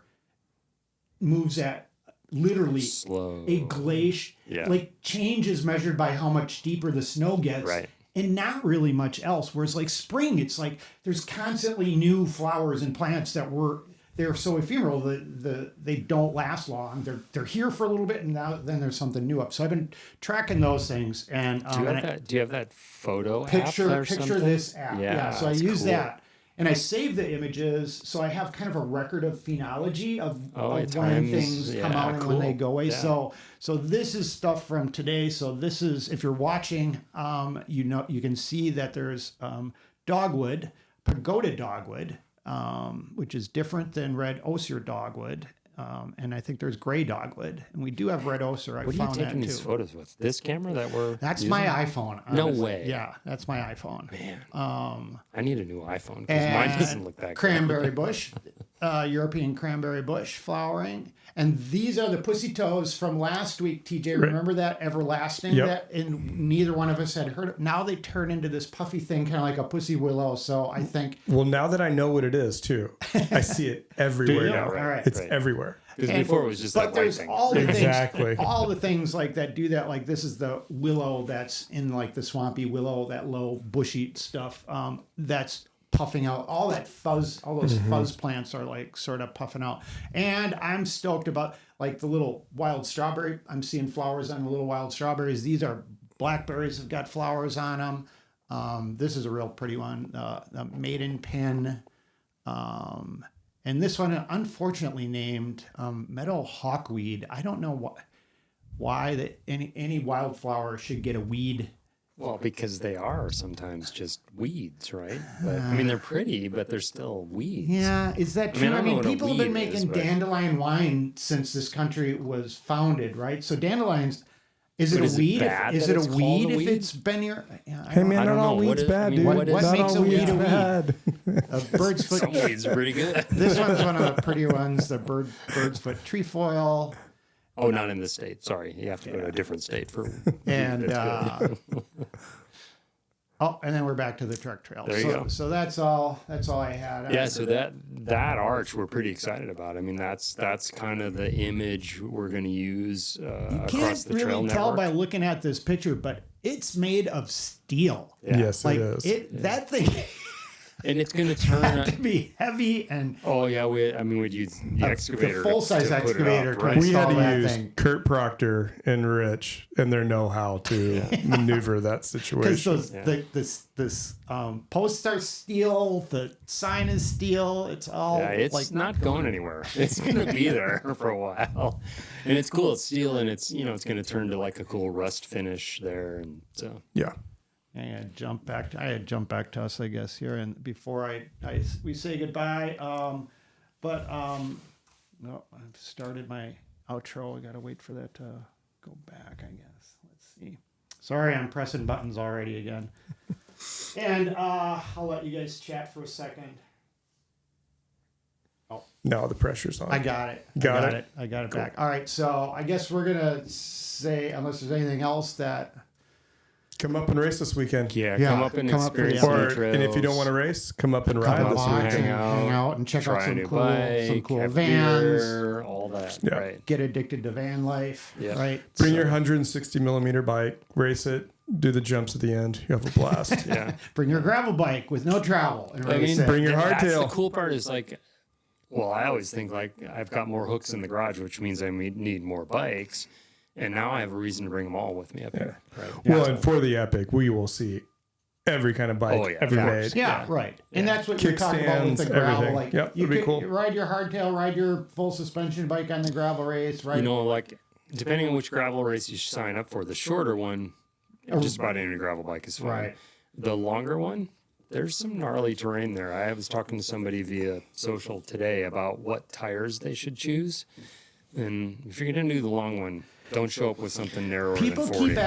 moves at literally slow. a glacier, Yeah. like change is measured by how much deeper the snow gets. Right. And not really much else. Whereas like spring, it's like there's constantly new flowers and plants they're so ephemeral that they don't last long. They're here for a little bit, and then there's something new up. So I've been tracking those things. And Do you have that photo picture app or something? this app. Yeah. So I that's use cool. that. And I save the images, so I have kind of a record of phenology of when times, things come out and when they cool. go away. Yeah. So this is stuff from today. So this is, if you're watching, you can see that there's dogwood, pagoda dogwood, which is different than red osier dogwood. And I think there's gray dogwood, and we do have red osier. I What are you found taking that these too. photos with? This camera that we're That's using? my iPhone. No honestly. way. Yeah, that's my iPhone. Man, I need a new iPhone because mine And doesn't look that good. cranberry bush. European cranberry bush flowering. And these are the pussy toes from last week, TJ. Remember that everlasting that and neither one of us had heard of? Now they turn into this puffy thing, kind of like a pussy willow. So I think. Well, now that I know what it is too, I see it everywhere now. All right. It's everywhere. Because before it was just but that white there's thing. all the Exactly. things, all the things like that do that. Like this is the willow that's in like the swampy willow, that low bushy stuff. That's puffing out. All that fuzz, all those fuzz plants are like sort of puffing out. And I'm stoked about like the little wild strawberry. I'm seeing flowers on the little wild strawberries. These are blackberries have got flowers on them. This is a real pretty one. The maiden pin. And this one, unfortunately named meadow hawkweed. I don't know why that any wildflower should get a weed. Well, because they are sometimes just weeds, right? But I mean, they're pretty, but they're still weeds. Yeah, is that true? I I don't know mean, what a people have been weed is, making but- dandelion wine since this country was founded, right? So dandelions, is it But a is it weed? bad Is that it a it's called weed a if weed? it's been here? Yeah, Hey man, I not don't all know. weeds What is- bad, I mean, dude. what Not makes all a weed weeds a weed? bad. a bird's foot. Some weeds are pretty good. This one's one of the pretty ones. The bird's foot trefoil. Oh, not in this state. Sorry, you have to go to a different state for. And That's good. and then we're back to the truck trail. There you go. So that's all I had. Yeah, so that arch we're pretty excited about. I mean, that's kind of the image we're going to use across Can't the trail really network. tell by looking at this picture, but it's made of steel. Yes, Like it is. that thing and it's going to had to turn. be heavy and Oh yeah, we'd use the excavator, full-size to put it excavator up, to right? We had install to that use thing. Kurt Proctor and Rich and their know-how to maneuver that Because situation. this posts are steel, the sign is steel. It's all Yeah, it's like not going anywhere. It's going to be there for a while, and it's cool. It's steel, and it's it's going to turn to like a cool rust finish there, and so Yeah. I had jumped back to us, I guess, here, and before we say goodbye. No, I've started my outro. I gotta wait for that to go back, I guess. Let's see. Sorry, I'm pressing buttons already again. And I'll let you guys chat for a second. Now the pressure's on. I got it. Got it? I got it back. All right, so I guess we're gonna say, unless there's anything else that. Come up and race this weekend. yeah, Yeah, come up and come up for the experience episode. new Or, trails. and if you don't want to race, come up and Come ride and this watch weekend. and hang out and check out try a some new cool, bike, have vans, vans. all that. Yeah. Right. Get addicted to van life, Yeah. right? Bring So- your 160 millimeter bike, race it, do the jumps at the end. You have a blast. Yeah. Bring your gravel bike with no travel and I race mean, it. bring your that's hardtail. the cool part is like, well, I always think like I've got more hooks in the garage, which means I need more bikes, and now I have a reason to bring them all with me up here. Right. Well, and for the Epic, we will see every kind of bike Oh, yeah, ever of made. course. Yeah, right. And that's what you're talking about with the Kickstands, gravel. everything. Like, Yep, you that'd be could cool. ride your hardtail, ride your full suspension bike on the gravel race, right? You know, like depending on which gravel race you sign up for, the shorter one, just about any gravel bike is fine. Right. The longer one, there's some gnarly terrain there. I was talking to somebody via social today about what tires they should choose. And if you're going to do the long one, don't show up with something narrower People than 40. keep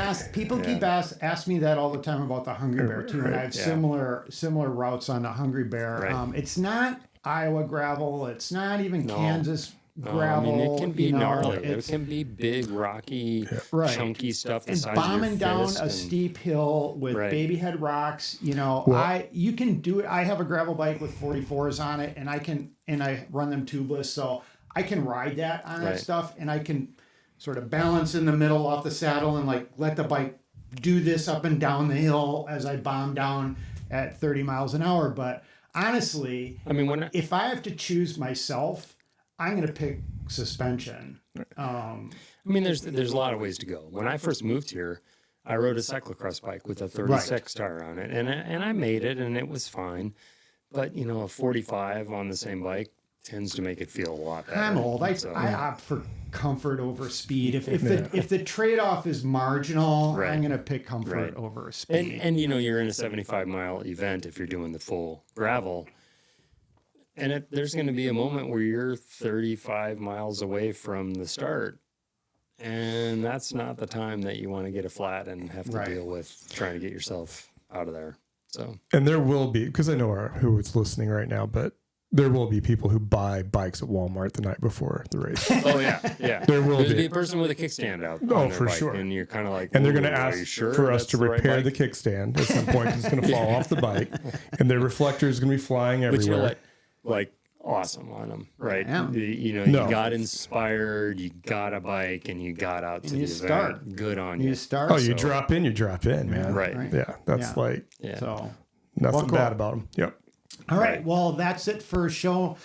ask me that all the time about the Hungry Bear too, and I have Yeah. similar routes on the Hungry Bear. Right. It's not Iowa gravel. It's not even No. Kansas No, gravel. I mean, it can be you know, gnarly. It it's- can be big, rocky, Right. chunky stuff the and size bombing of your down fist a and- steep hill with Right. baby head rocks, Well- you can do it. I have a gravel bike with 44s on it, and I run them tubeless, so I can ride that on that Right. stuff, and I can sort of balance in the middle off the saddle and like let the bike do this up and down the hill as I bomb down at 30 miles an hour. But honestly, I mean, if I have to choose myself, I'm going to pick suspension. I mean, there's a lot of ways to go. When I first moved here, I rode a cyclocross bike with a 36 tire on it, and I made it, and it was fine. But a 45 on the same bike tends to make it feel a lot better. I'm old. I opt for comfort over speed. If the trade off is marginal, Right. I'm going to pick comfort Right. over speed. And you're in a 75-mile event if you're doing the full gravel. And there's going to be a moment where you're 35 miles away from the start. And that's not the time that you want to get a flat and have to Right. deal with trying to get yourself out of there. So, And there will be, because I know who is listening right now, but there will be people who buy bikes at Walmart the night before the race. Oh yeah, yeah. There will There'll be a person with a kickstand out. Oh, on their for bike, sure. And you're kind of like, And they're going to "Ooh, are ask you sure for us that's to the right repair the bike?" kickstand. At some point, it's going to fall off the bike, and the reflector is going to be flying everywhere. But you know what? Like, awesome on them, right? Yeah. You No. got inspired, you got a bike, and you got out to you the start. event. Good on You you. start. Oh, you drop in, man. Right. Yeah, that's Yeah. like Yeah. So, nothing Well, cool. bad about them. Yep. all right. Well, that's it for show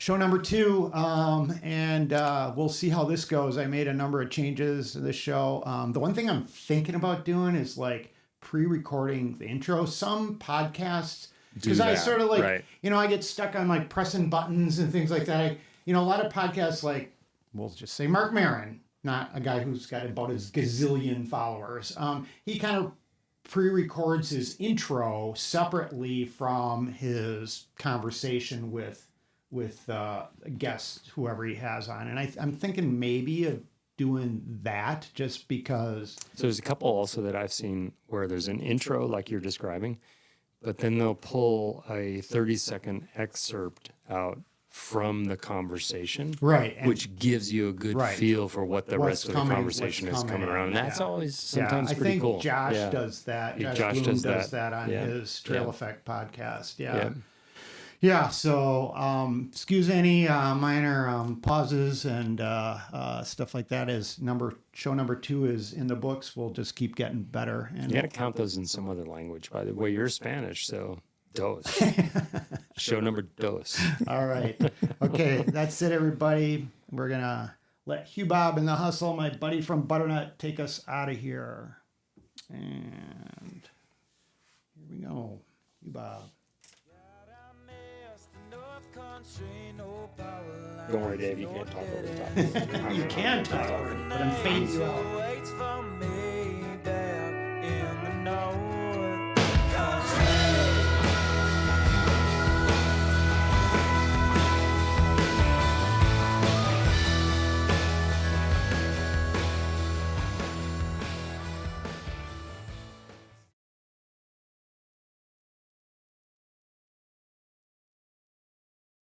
number 2. And we'll see how this goes. I made a number of changes to this show. The one thing I'm thinking about doing is like pre-recording the intro. Some podcasts, because I that, sort of like, right. I get stuck on like pressing buttons and things like that. A lot of podcasts, like, we'll just say Mark Maron, not a guy who's got about a gazillion followers. He kind of pre-records his intro separately from his conversation with guests, whoever he has on. And I'm thinking maybe of doing that just because. So there's a couple also that I've seen where there's an intro like you're describing, but then they'll pull a 30-second excerpt out from the conversation, Right. And which gives you a good Right. feel for what the What's rest of the coming- conversation what's is coming coming, around. And that's yeah. always sometimes I pretty think cool. Josh Yeah. does that. Yeah, Josh Josh Bloom does that. on Yeah. his Trail Yeah. Effect podcast. Yeah. Yeah, so excuse any minor pauses and stuff like that. As show number 2 is in the books, we'll just keep getting better. And You got to count those in some other language, by the way. You're Spanish, so dos. Show number dos. all right, okay, that's it, everybody. We're gonna let Hugh Bob and the Hustle, my buddy from Butternut, take us out of here. And here we go, Hugh Bob. Don't worry, Dave. You can't talk over the top. You can talk over it, but I'm fading you out. Waits for